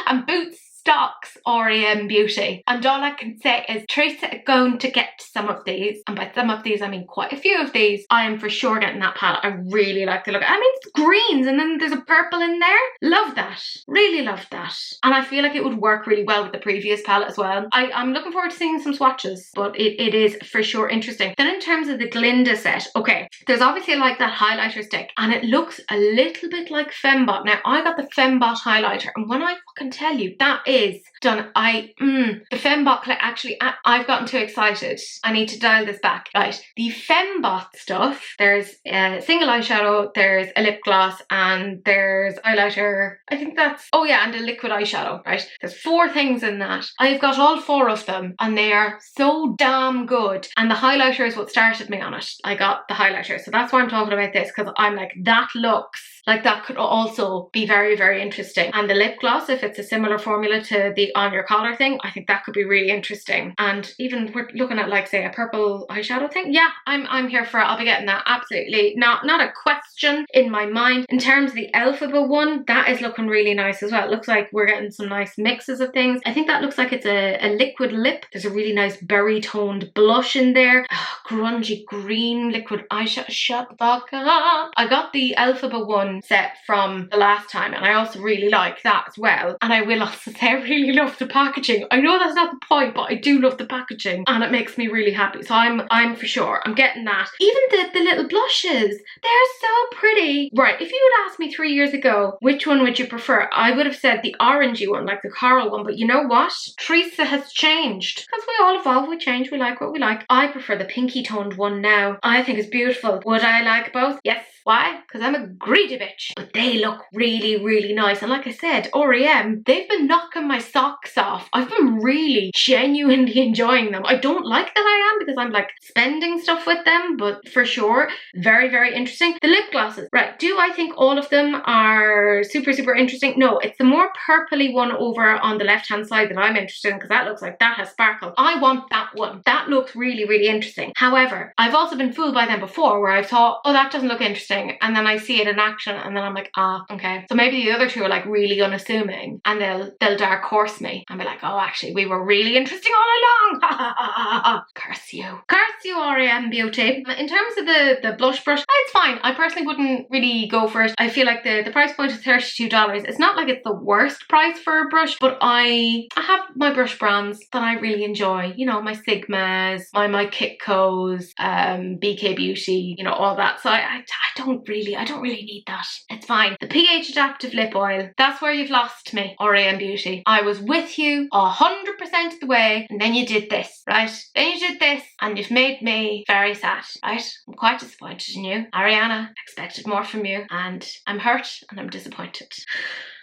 And Boots stocks Rom&nd Beauty, and all I can say is Teresa are going to get some of these, and by some of these I mean quite a few of these. I am for sure getting that palette. I really like the look. I mean, it's greens and then there's a purple in there. Love that. Really love that. And I feel like it would work really well with the previous palette as well. I'm looking forward to seeing some swatches, but it is for sure interesting. Then in terms of the Glinda set, okay, there's obviously like that highlighter stick, and it looks a little bit like Fembot. Now, I got the Fembot highlighter, and when I fucking tell you, that is done. The Fembot, actually, I've gotten too excited. I need to dial this back. Right, the Fembot stuff, there's a single eyeshadow, there's a lip gloss, and there's highlighter. I think that's, oh yeah, and a liquid eyeshadow, right? There's 4 things in that. I've got all 4 of them, and they are so damn good. And the highlighter is what started me on it. I got the highlighter, so that's why I'm talking about this, because I'm like, that looks like that could also be very, very interesting. And the lip gloss, if it's a similar formula to the on your collar thing, I think that could be really interesting. And even we're looking at, like, say, a purple eyeshadow thing. Yeah, I'm here for it. I'll be getting that. Absolutely. Not a question in my mind. In terms of the Elphaba one, that is looking really nice as well. It looks like we're getting some nice mixes of things. I think that looks like it's a liquid lip. There's a really nice berry toned blush in there. Oh, grungy green liquid eyeshadow. Shut the fuck up. I got the Elphaba one one set from the last time, and I also really like that as well. And I will also say I really love the packaging. I know that's not the point, but I do love the packaging and it makes me really happy. So I'm for sure, I'm getting that. Even the little blushes, they're so pretty. Right, if you had asked me 3 years ago, which one would you prefer? I would have said the orangey one, like the coral one, but you know what? Teresa has changed. Because we all evolve, we change, we like what we like. I prefer the pinky toned one now. I think it's beautiful. Would I like both? Yes. Why? Because I'm a greedy bitch. But they look really, really nice. And like I said, REM, they've been knocking my socks off. I've been really genuinely enjoying them. I don't like that I am because I'm like spending stuff with them, but for sure, very, very interesting. The lip glosses. Right, do I think all of them are super, super interesting? No, it's the more purpley one over on the left-hand side that I'm interested in because that looks like that has sparkle. I want that one. That looks really, really interesting. However, I've also been fooled by them before where I've thought, oh, that doesn't look interesting. And then I see it in action and then I'm like, ah, okay. So maybe the other two are like really unassuming and they'll dark horse me and be like, oh, actually, we were really interesting all along. Curse you. Curse you, REM Beauté. In terms of the blush brush, it's fine. I personally wouldn't really go for it. I feel like the price point is $32. It's not like it's the worst price for a brush, but I have my brush brands that I really enjoy. You know, my Sigmas, my Kitcos, BK Beauty, you know, all that. So I don't really need that. It's fine. The pH adaptive lip oil, that's where you've lost me, REM Beauty. I was with you 100% of the way and then you did this, right? Then you did this and you've made me very sad, right? I'm quite disappointed in you. Ariana, expected more from you and I'm hurt and I'm disappointed.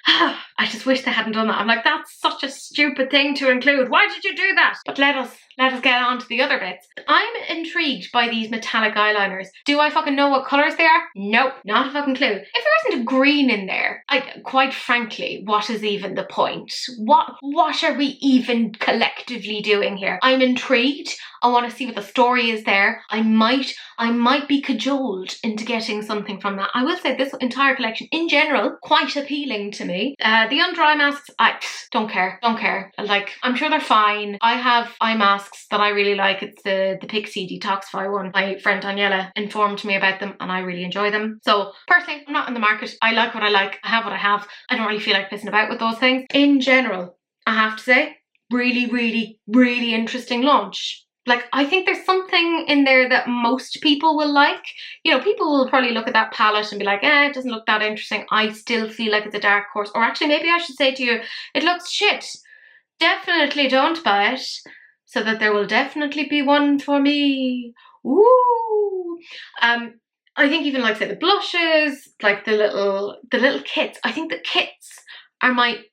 I just wish they hadn't done that. I'm like, that's such a stupid thing to include. Why did you do that? But let us get on to the other bits. I'm intrigued by these metallic eyeliners. Do I fucking know what colours they are? Nope, not a fucking clue. If there isn't a green in there, quite frankly, what is even the point? What are we even collectively doing here? I'm intrigued. I want to see what the story is there. I might be cajoled into getting something from that. I will say this entire collection in general, quite appealing to me. The under eye masks, I don't care. Like, I'm sure they're fine. I have eye masks that I really like. It's the Pixie Detoxify one. My friend Daniela informed me about them and I really enjoy them. So personally, I'm not in the market. I like what I like. I have what I have. I don't really feel like pissing about with those things. In general, I have to say, really, really, really interesting launch. Like, I think there's something in there that most people will like. You know, people will probably look at that palette and be like, it doesn't look that interesting. I still feel like it's a dark horse. Or actually, maybe I should say to you, it looks shit. Definitely don't buy it. So that there will definitely be one for me. Ooh. I think even like say the blushes, like the little kits. I think the kits might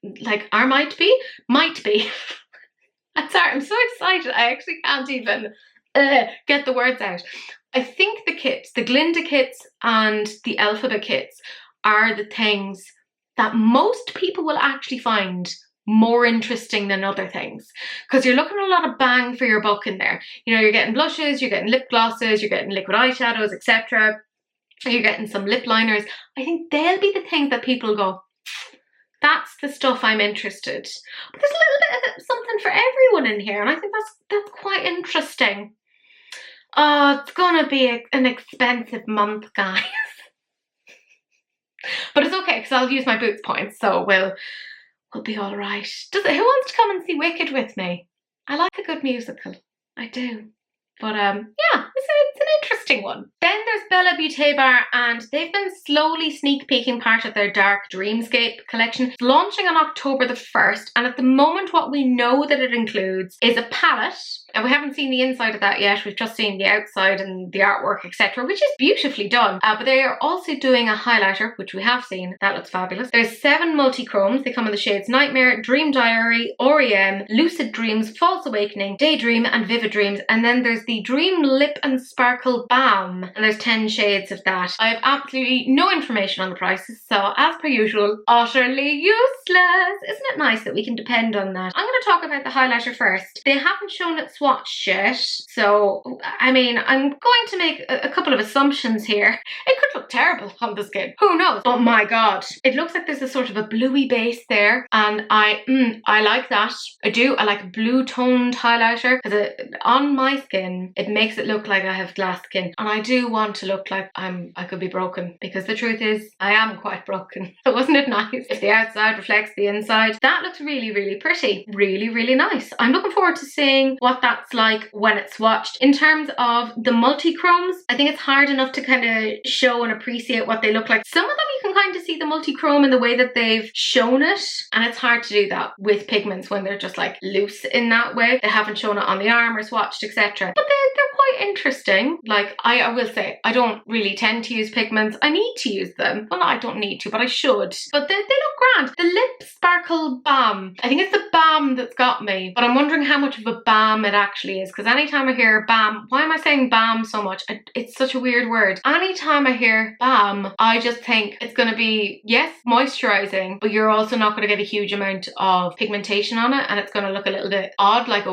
be. I'm sorry, I'm so excited. I actually can't even get the words out. I think the kits, the Glinda kits and the Alphabet kits are the things that most people will actually find more interesting than other things. Because you're looking at a lot of bang for your buck in there. You know, you're getting blushes, you're getting lip glosses, you're getting liquid eyeshadows, etc. You're getting some lip liners. I think they'll be the things that people go, that's the stuff I'm interested. But there's a little bit of something for everyone in here, and I think that's quite interesting. Oh, it's gonna be an expensive month, guys. But it's okay, because I'll use my Boots points, so we'll be all right. Who wants to come and see Wicked with me? I like a good musical. I do. But yeah, it's an interesting one. Then there's Bella Beauté Bar, and they've been slowly sneak peeking part of their dark Dreamscape collection. It's launching on October the 1st, and at the moment what we know that it includes is a palette, and we haven't seen the inside of that yet. We've just seen the outside and the artwork, etc., which is beautifully done. But they are also doing a highlighter, which we have seen. That looks fabulous. There's 7 multi-chromes. They come in the shades Nightmare, Dream Diary, REM, Lucid Dreams, False Awakening, Daydream, and Vivid Dreams. And then there's the Dream Lip and Sparkle Balm, and there's 10 shades of that. I have absolutely no information on the prices, so as per usual, utterly useless. Isn't it nice that we can depend on that? I'm going to talk about the highlighter first. They haven't shown it swatched yet, so I mean, I'm going to make a couple of assumptions here. It could look terrible on the skin, who knows? But my god, it looks like there's a sort of a bluey base there, and I like that. I do. I like a blue toned highlighter, because on my skin it makes it look like I have glass skin, and I do want to look like I could be broken, because the truth is I am quite broken. So wasn't it nice? If the outside reflects the inside, that looks really, really pretty. Really, really nice. I'm looking forward to seeing what that's like when it's swatched. In terms of the multi-chromes, I think it's hard enough to kind of show and appreciate what they look like. Some of them you can kind of see the multi-chrome in the way that they've shown it, and it's hard to do that with pigments when they're just like loose in that way. They haven't shown it on the arm or swatched, etc. But they're quite interesting. Like, I will say, I don't really tend to use pigments. I need to use them. Well, I don't need to, but I should. But they look grand. The Lip Sparkle Balm. I think it's the balm that's got me, but I'm wondering how much of a balm it actually is, because anytime I hear balm, why am I saying balm so much? It's such a weird word. Anytime I hear balm, I just think it's going to be, yes, moisturizing, but you're also not going to get a huge amount of pigmentation on it, and it's going to look a little bit odd, like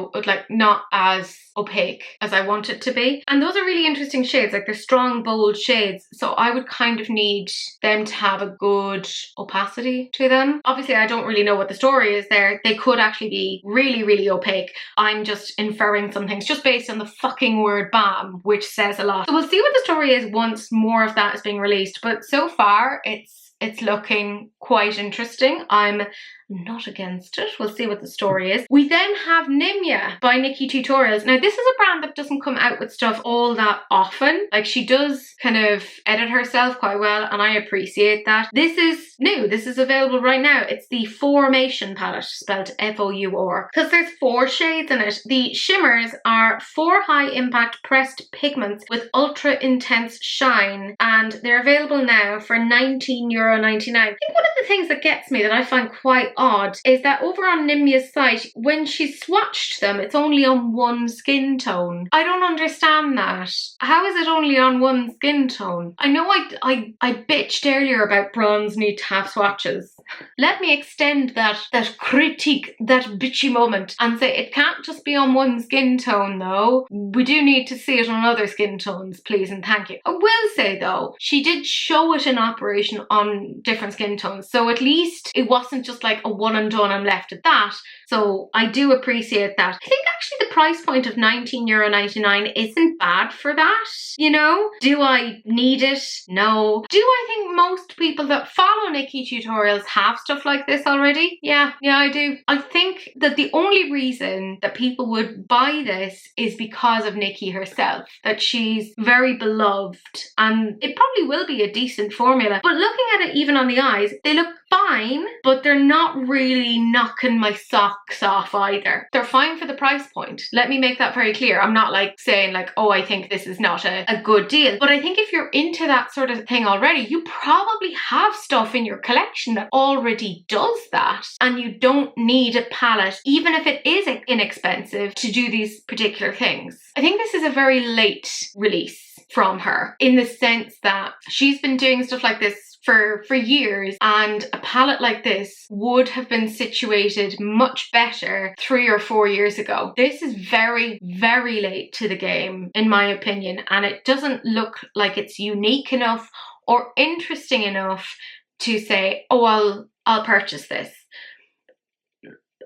not as opaque as I want it to be. And those are really interesting shades, like they're strong, bold shades, so I would kind of need them to have a good opacity to them. Obviously I don't really know what the story is there. They could actually be really, really opaque. I'm just inferring some things just based on the fucking word balm, which says a lot. So we'll see what the story is once more of that is being released, but so far it's looking quite interesting. I'm not against it. We'll see what the story is. We then have Nimya by Nikkie Tutorials. Now, this is a brand that doesn't come out with stuff all that often. Like, she does kind of edit herself quite well, and I appreciate that. This is new. This is available right now. It's the Fourmation palette, spelled F-O-U-R, because there's 4 shades in it. The shimmers are 4 high impact pressed pigments with ultra intense shine, and they're available now for €19.99. I think one of the things that gets me, that I find quite odd, is that over on Nimya's site, when she's swatched them, it's only on one skin tone. I don't understand that. How is it only on one skin tone? I know I bitched earlier about bronze need to have swatches. Let me extend that critique, that bitchy moment, and say it can't just be on one skin tone though. We do need to see it on other skin tones, please and thank you. I will say though, she did show it in operation on different skin tones, so at least it wasn't just like a one and done and left at that. So I do appreciate that. I think actually the price point of €19.99 isn't bad for that, you know? Do I need it? No. Do I think most people that follow Nikkie Tutorials have stuff like this already? Yeah, I do. I think that the only reason that people would buy this is because of Nikkie herself, that she's very beloved, and it probably will be a decent formula. But looking at it even on the eyes, they look fine, but they're not really knocking my socks off either. They're fine for the price point. Let me make that very clear. I'm not like saying like, oh, I think this is not a good deal. But I think if you're into that sort of thing already, you probably have stuff in your collection that already does that. And you don't need a palette, even if it is inexpensive, to do these particular things. I think this is a very late release from her, in the sense that she's been doing stuff like this for years, and a palette like this would have been situated much better 3 or 4 years ago. This is very, very late to the game, in my opinion, and it doesn't look like it's unique enough or interesting enough to say, oh, I'll purchase this.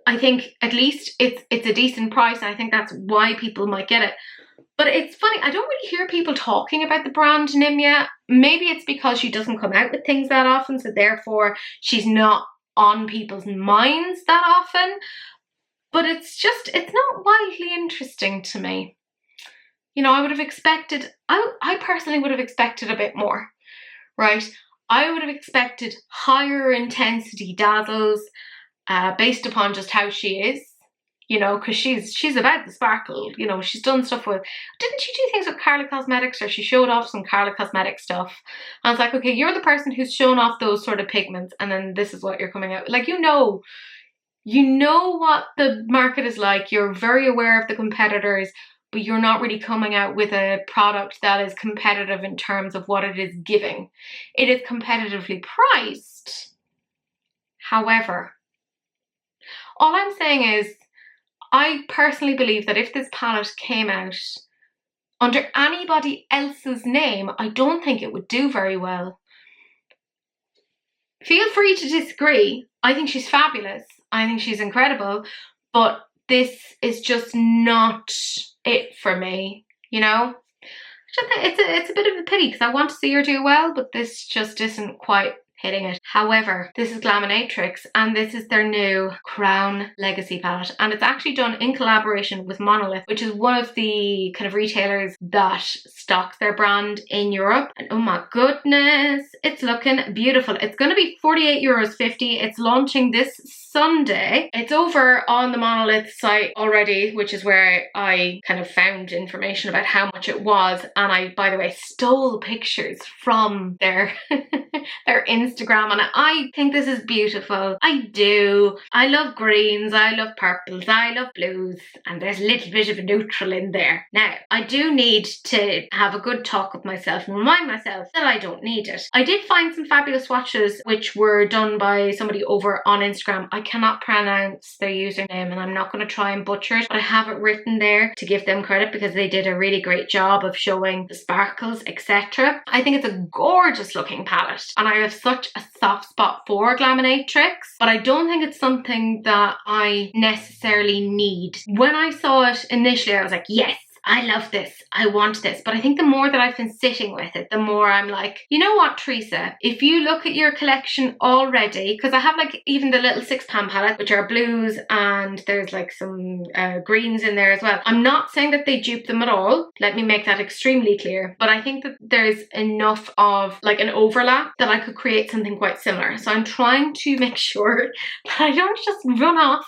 I think at least it's a decent price, and I think that's why people might get it. But it's funny, I don't really hear people talking about the brand Nimya. Maybe it's because she doesn't come out with things that often, so therefore she's not on people's minds that often. But it's not wildly interesting to me. You know, I would have expected, I personally would have expected a bit more, right? I would have expected higher intensity dazzles based upon just how she is. You know, because she's about the sparkle. You know, she's done stuff with, didn't she do things with Carla Cosmetics, or she showed off some Carla Cosmetics stuff? I was like, okay, you're the person who's shown off those sort of pigments, and then this is what you're coming out with. Like, you know what the market is like. You're very aware of the competitors, but you're not really coming out with a product that is competitive in terms of what it is giving. It is competitively priced. However, all I'm saying is, I personally believe that if this palette came out under anybody else's name, I don't think it would do very well. Feel free to disagree. I think she's fabulous. I think she's incredible, but this is just not it for me, you know? It's a bit of a pity because I want to see her do well, but this just isn't quite hitting it. However, this is Glaminatrix and this is their new Crown Legacy palette, and it's actually done in collaboration with Monolith, which is one of the kind of retailers that stocks their brand in Europe. And oh my goodness, it's looking beautiful. It's going to be €48.50. It's launching this Sunday. It's over on the Monolith site already, which is where I kind of found information about how much it was. And I, by the way, stole pictures from their their Instagram, and I think this is beautiful. I do. I love greens, I love purples, I love blues, and there's a little bit of a neutral in there. Now, I do need to have a good talk with myself and remind myself that I don't need it. I did find some fabulous swatches which were done by somebody over on Instagram. I cannot pronounce their username and I'm not going to try and butcher it, but I have it written there to give them credit because they did a really great job of showing the sparkles, etc. I think it's a gorgeous looking palette and I have such a soft spot for Glaminatrix, but I don't think it's something that I necessarily need. When I saw it initially, I was like, yes, I love this, I want this. But I think the more that I've been sitting with it, the more I'm like, you know what, Teresa, if you look at your collection already, because I have like even the little £6 palette, which are blues and there's like some greens in there as well. I'm not saying that they dupe them at all. Let me make that extremely clear. But I think that there's enough of like an overlap that I could create something quite similar. So I'm trying to make sure that I don't just run off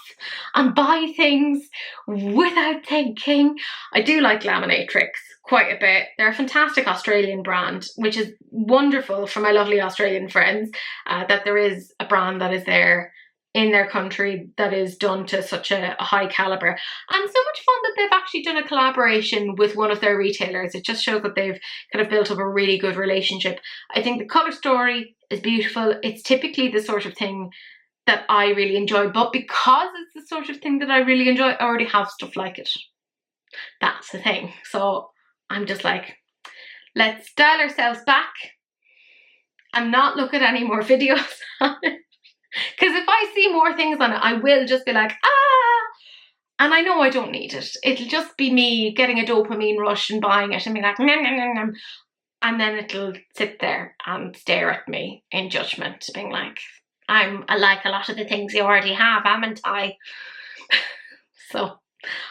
and buy things without thinking. I do like Glaminatrix quite a bit. They're a fantastic Australian brand, which is wonderful for my lovely Australian friends, that there is a brand that is there in their country that is done to such a high caliber, and so much fun that they've actually done a collaboration with one of their retailers. It just shows that they've kind of built up a really good relationship. I think the colour story is beautiful. It's typically the sort of thing that I really enjoy, but because it's the sort of thing that I really enjoy, I already have stuff like it. That's the thing. So I'm just like, let's dial ourselves back and not look at any more videos on it. Because if I see more things on it, I will just be like, ah! And I know I don't need it. It'll just be me getting a dopamine rush and buying it and be like, nom, nom, nom, nom. And then it'll sit there and stare at me in judgment, being like, I like a lot of the things you already have, haven't I? So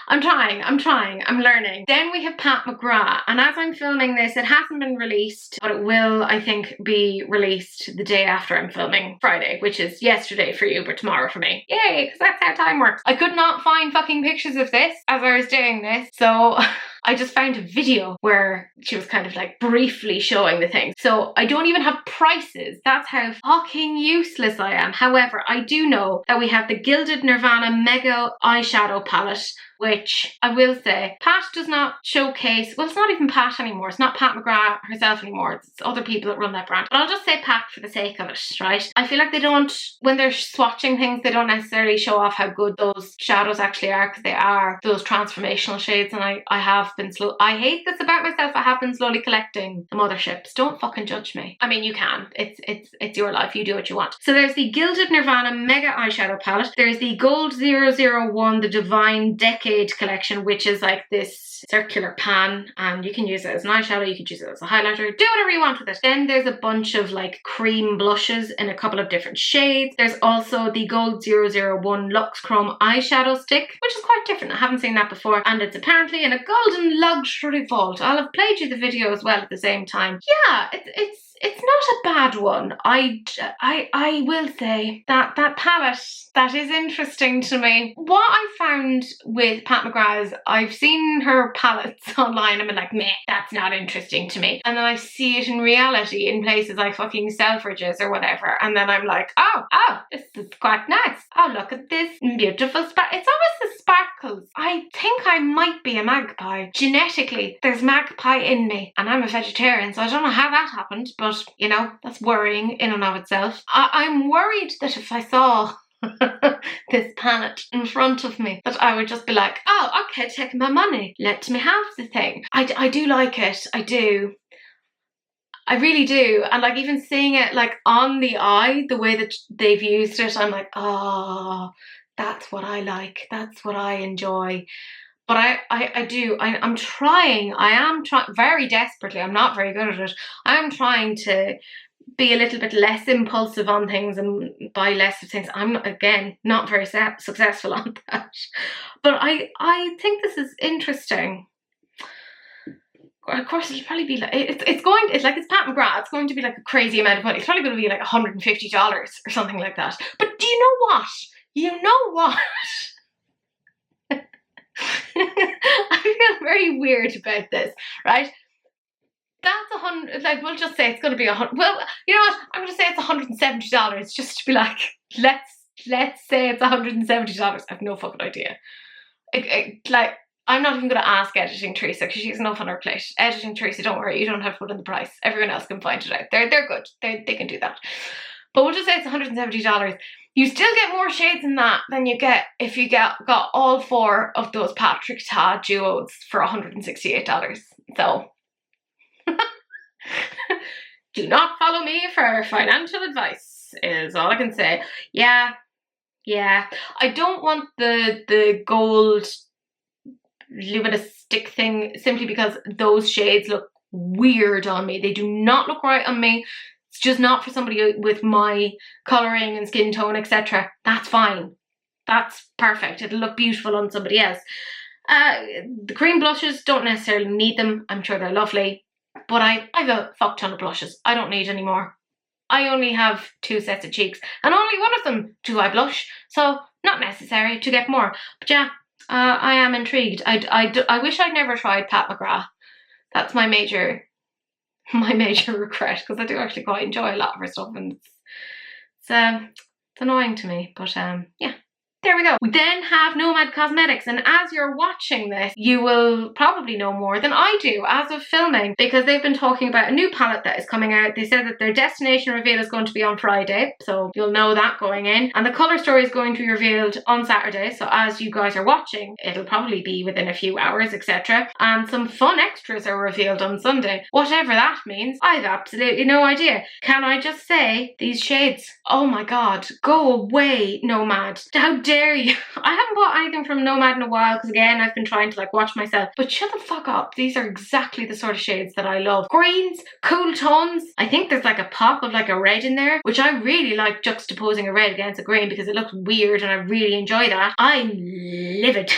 I'm trying, I'm learning. Then we have Pat McGrath, and as I'm filming this, it hasn't been released, but it will, I think, be released the day after I'm filming, Friday, which is yesterday for you, but tomorrow for me. Yay, because that's how time works. I could not find fucking pictures of this as I was doing this, so I just found a video where she was kind of like briefly showing the thing. So I don't even have prices. That's how fucking useless I am. However, I do know that we have the Gilded Nirvana Mega Eyeshadow Palette, which I will say, Pat does not showcase, well, it's not even Pat anymore. It's not Pat McGrath herself anymore. It's other people that run that brand. But I'll just say Pat for the sake of it, right? I feel like they don't, when they're swatching things, they don't necessarily show off how good those shadows actually are, because they are those transformational shades, and I have been I hate this about myself, I have been slowly collecting the motherships. Don't fucking judge me. I mean, you can. It's your life. You do what you want. So there's the Gilded Nirvana Mega Eyeshadow Palette. There's the Gold 001, the Divine Decade collection, which is like this circular pan, and you can use it as an eyeshadow, you can use it as a highlighter, do whatever you want with it. Then there's a bunch of like cream blushes in a couple of different shades. There's also the Gold 001 Luxe Chrome eyeshadow stick, which is quite different. I haven't seen that before, and it's apparently in a golden luxury vault. I'll have played you the video as well at the same time. Yeah, it's not a bad one. I will say that that palette, that is interesting to me. What I found with Pat McGrath is I've seen her palettes online and been like, meh, that's not interesting to me. And then I see it in reality in places like fucking Selfridges or whatever. And then I'm like, oh, this is quite nice. Oh, look at this beautiful spark. It's always the sparkles. I think I might be a magpie. Genetically, there's magpie in me. And I'm a vegetarian, so I don't know how that happened. But, you know, that's worrying in and of itself. I'm worried that if I saw this palette in front of me that I would just be like, oh, okay, take my money, let me have the thing. I do like it, I do. I really do. And like even seeing it like on the eye, the way that they've used it, I'm like, oh, that's what I like. That's what I enjoy. But I'm trying, very desperately, I'm not very good at it. I'm trying to be a little bit less impulsive on things and buy less of things. I'm, again, not very successful on that. But I think this is interesting. Of course, it'll probably be like, it's Pat McGrath, it's going to be like a crazy amount of money. It's probably going to be like $150 or something like that. But do you know what? You know what? I feel very weird about this, right? That's $100, like, we'll just say it's going to be $100. Well, you know what? I'm going to say it's $170 just to be like, let's say it's $170. I have no fucking idea. Like, I'm not even going to ask Editing Teresa because she's enough on her plate. Editing Teresa, don't worry, you don't have to put in the price. Everyone else can find it out. They're good. They can do that. But we'll just say it's $170. You still get more shades in that than you get if you got all 4 of those Patrick Ta duos for $168. So do not follow me for financial advice is all I can say. Yeah. I don't want the gold luminous stick thing simply because those shades look weird on me. They do not look right on me. It's just not for somebody with my colouring and skin tone, etc. That's fine. That's perfect. It'll look beautiful on somebody else. The cream blushes, don't necessarily need them. I'm sure they're lovely. But I have a fuck ton of blushes. I don't need any more. I only have 2 sets of cheeks. And only one of them do I blush. So not necessary to get more. But yeah, I am intrigued. I wish I'd never tried Pat McGrath. That's my major regret, because I do actually quite enjoy a lot of her stuff, and it's annoying to me, but yeah. There we go. We then have Nomad Cosmetics, and as you're watching this, you will probably know more than I do as of filming, because they've been talking about a new palette that is coming out. They said that their destination reveal is going to be on Friday, so you'll know that going in. And the colour story is going to be revealed on Saturday, so as you guys are watching, it'll probably be within a few hours, etc. And some fun extras are revealed on Sunday. Whatever that means, I've absolutely no idea. Can I just say, these shades, oh my god, go away, Nomad. How dare you? I haven't bought anything from Nomad in a while because, again, I've been trying to like watch myself, but shut the fuck up. These are exactly the sort of shades that I love. Greens, cool tones. I think there's like a pop of like a red in there, which I really like, juxtaposing a red against a green because it looks weird and I really enjoy that. I'm livid.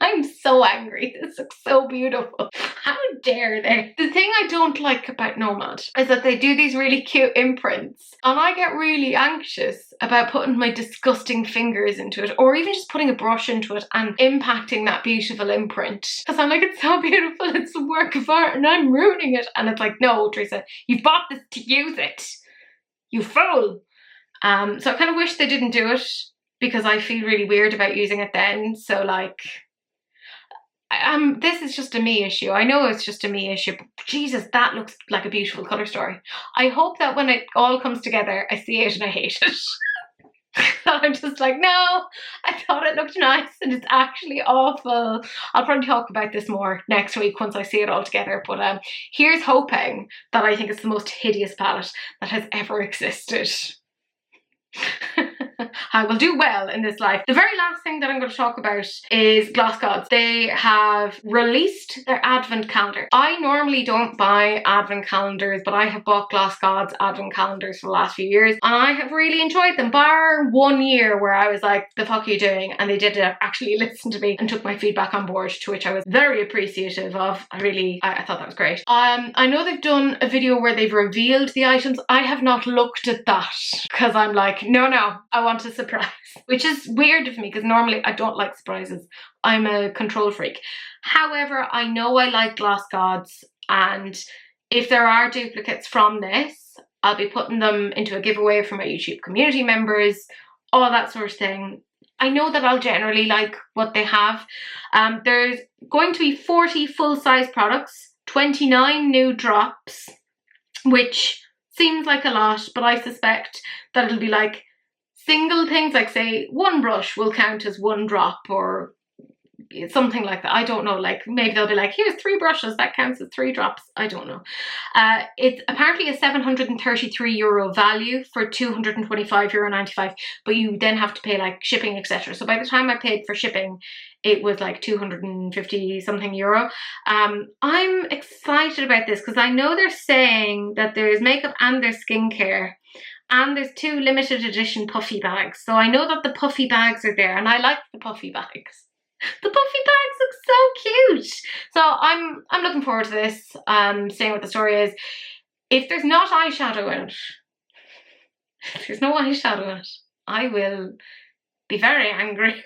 I'm so angry. This looks so beautiful. How dare they? The thing I don't like about Nomad is that they do these really cute imprints, and I get really anxious about putting my disgusting fingers into it, or even just putting a brush into it and impacting that beautiful imprint, because I'm like, it's so beautiful, it's a work of art, and I'm ruining it. And it's like, no, Teresa, you bought this to use it, you fool. So I kind of wish they didn't do it, because I feel really weird about using it then. So like, this is just a me issue. I know it's just a me issue, but Jesus, that looks like a beautiful colour story. I hope that when it all comes together, I see it and I hate it. That I'm just like, no, I thought it looked nice and it's actually awful. I'll probably talk about this more next week once I see it all together, but here's hoping that I think it's the most hideous palette that has ever existed. I will do well in this life. The very last thing that I'm going to talk about is Gloss Gods. They have released their advent calendar. I normally don't buy advent calendars, but I have bought Gloss Gods advent calendars for the last few years, and I have really enjoyed them, bar 1 year where I was like, the fuck are you doing? And they did actually listen to me and took my feedback on board, to which I was very appreciative of. I thought that was great. I know they've done a video where they've revealed the items. I have not looked at that because I'm like, no, I want a surprise, which is weird of me because normally I don't like surprises. I'm a control freak. However, I know I like Gloss Gods, and if there are duplicates from this, I'll be putting them into a giveaway for my YouTube community members, all that sort of thing. I know that I'll generally like what they have. There's going to be 40 full-size products, 29 new drops, which seems like a lot, but I suspect that it'll be like single things, like say one brush will count as one drop or something like that. I don't know, like maybe they'll be like, here's 3 brushes, that counts as 3 drops. I don't know. It's apparently a €733 value for €225.95, but you then have to pay like shipping, etc. So by the time I paid for shipping, it was like 250 something euro. I'm excited about this because I know they're saying that there's makeup and there's skincare, and there's 2 limited edition puffy bags. So I know that the puffy bags are there, and I like the puffy bags. The puffy bags look so cute. So I'm looking forward to this. Seeing what the story is. If there's not eyeshadow in it, if there's no eyeshadow in it, I will be very angry.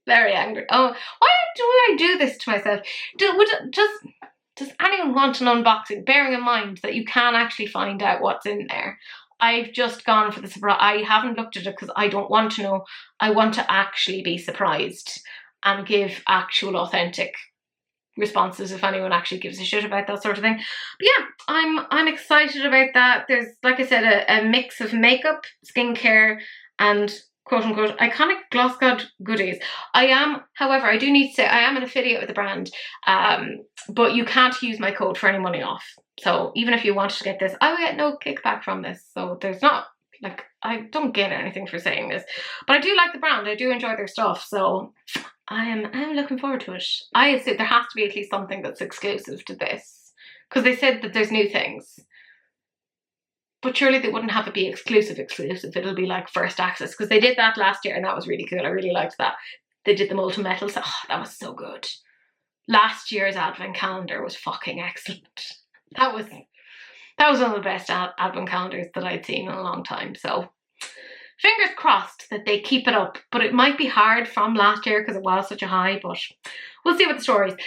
Very angry. Oh, why do I do this to myself? Does anyone want an unboxing? Bearing in mind that you can actually find out what's in there. I've just gone for the surprise. I haven't looked at it because I don't want to know. I want to actually be surprised and give actual authentic responses if anyone actually gives a shit about that sort of thing. But yeah, I'm excited about that. There's, like I said, a mix of makeup, skincare, and quote-unquote iconic gloss god goodies. However, I do need to say I am an affiliate with the brand, but you can't use my code for any money off. So even if you wanted to get this, I will get no kickback from this. So there's not, like, I don't get anything for saying this, but I do like the brand. I do enjoy their stuff. So I'm looking forward to it. I assume there has to be at least something that's exclusive to this, because they said that there's new things. But surely they wouldn't have it be exclusive. It'll be like first access, because they did that last year and that was really cool. I really liked that. They did the molten metal, so that was so good. Last year's advent calendar was fucking excellent. That was one of the best advent calendars that I'd seen in a long time. So fingers crossed that they keep it up. But it might be hard from last year because it was such a high, but we'll see what the story is.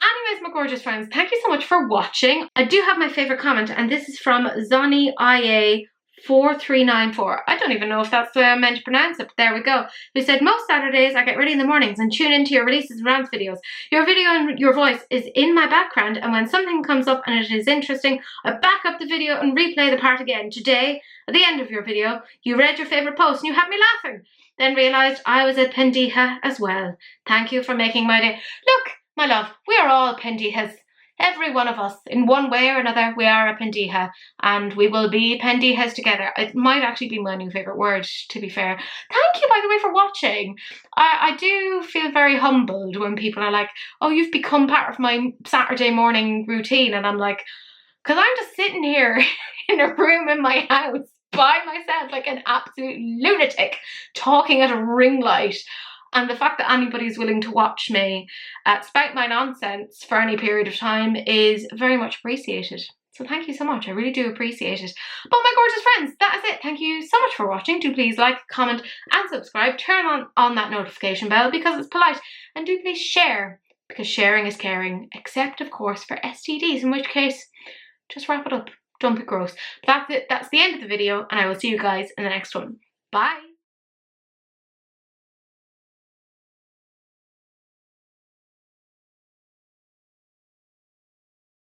Anyways, my gorgeous friends, thank you so much for watching. I do have my favourite comment, and this is from ZonnieIA4394. I don't even know if that's the way I meant to pronounce it, but there we go. Who said, most Saturdays I get ready in the mornings and tune into your releases and rants videos. Your video and your voice is in my background, and when something comes up and it is interesting, I back up the video and replay the part again. Today, at the end of your video, you read your favourite post and you had me laughing. Then realised I was a pendeja as well. Thank you for making my day. Look, my love, we are all pendejas. Every one of us, in one way or another, we are a pendeja, and we will be pendejas together. It might actually be my new favourite word, to be fair. Thank you, by the way, for watching. I do feel very humbled when people are like, oh, you've become part of my Saturday morning routine, and I'm like, because I'm just sitting here in a room in my house by myself like an absolute lunatic, talking at a ring light. And the fact that anybody's willing to watch me spout my nonsense for any period of time is very much appreciated. So thank you so much. I really do appreciate it. But my gorgeous friends, that is it. Thank you so much for watching. Do please like, comment and subscribe. Turn on that notification bell because it's polite. And do please share, because sharing is caring. Except, of course, for STDs, in which case, just wrap it up. Don't be gross. But that's it. That's the end of the video. And I will see you guys in the next one. Bye.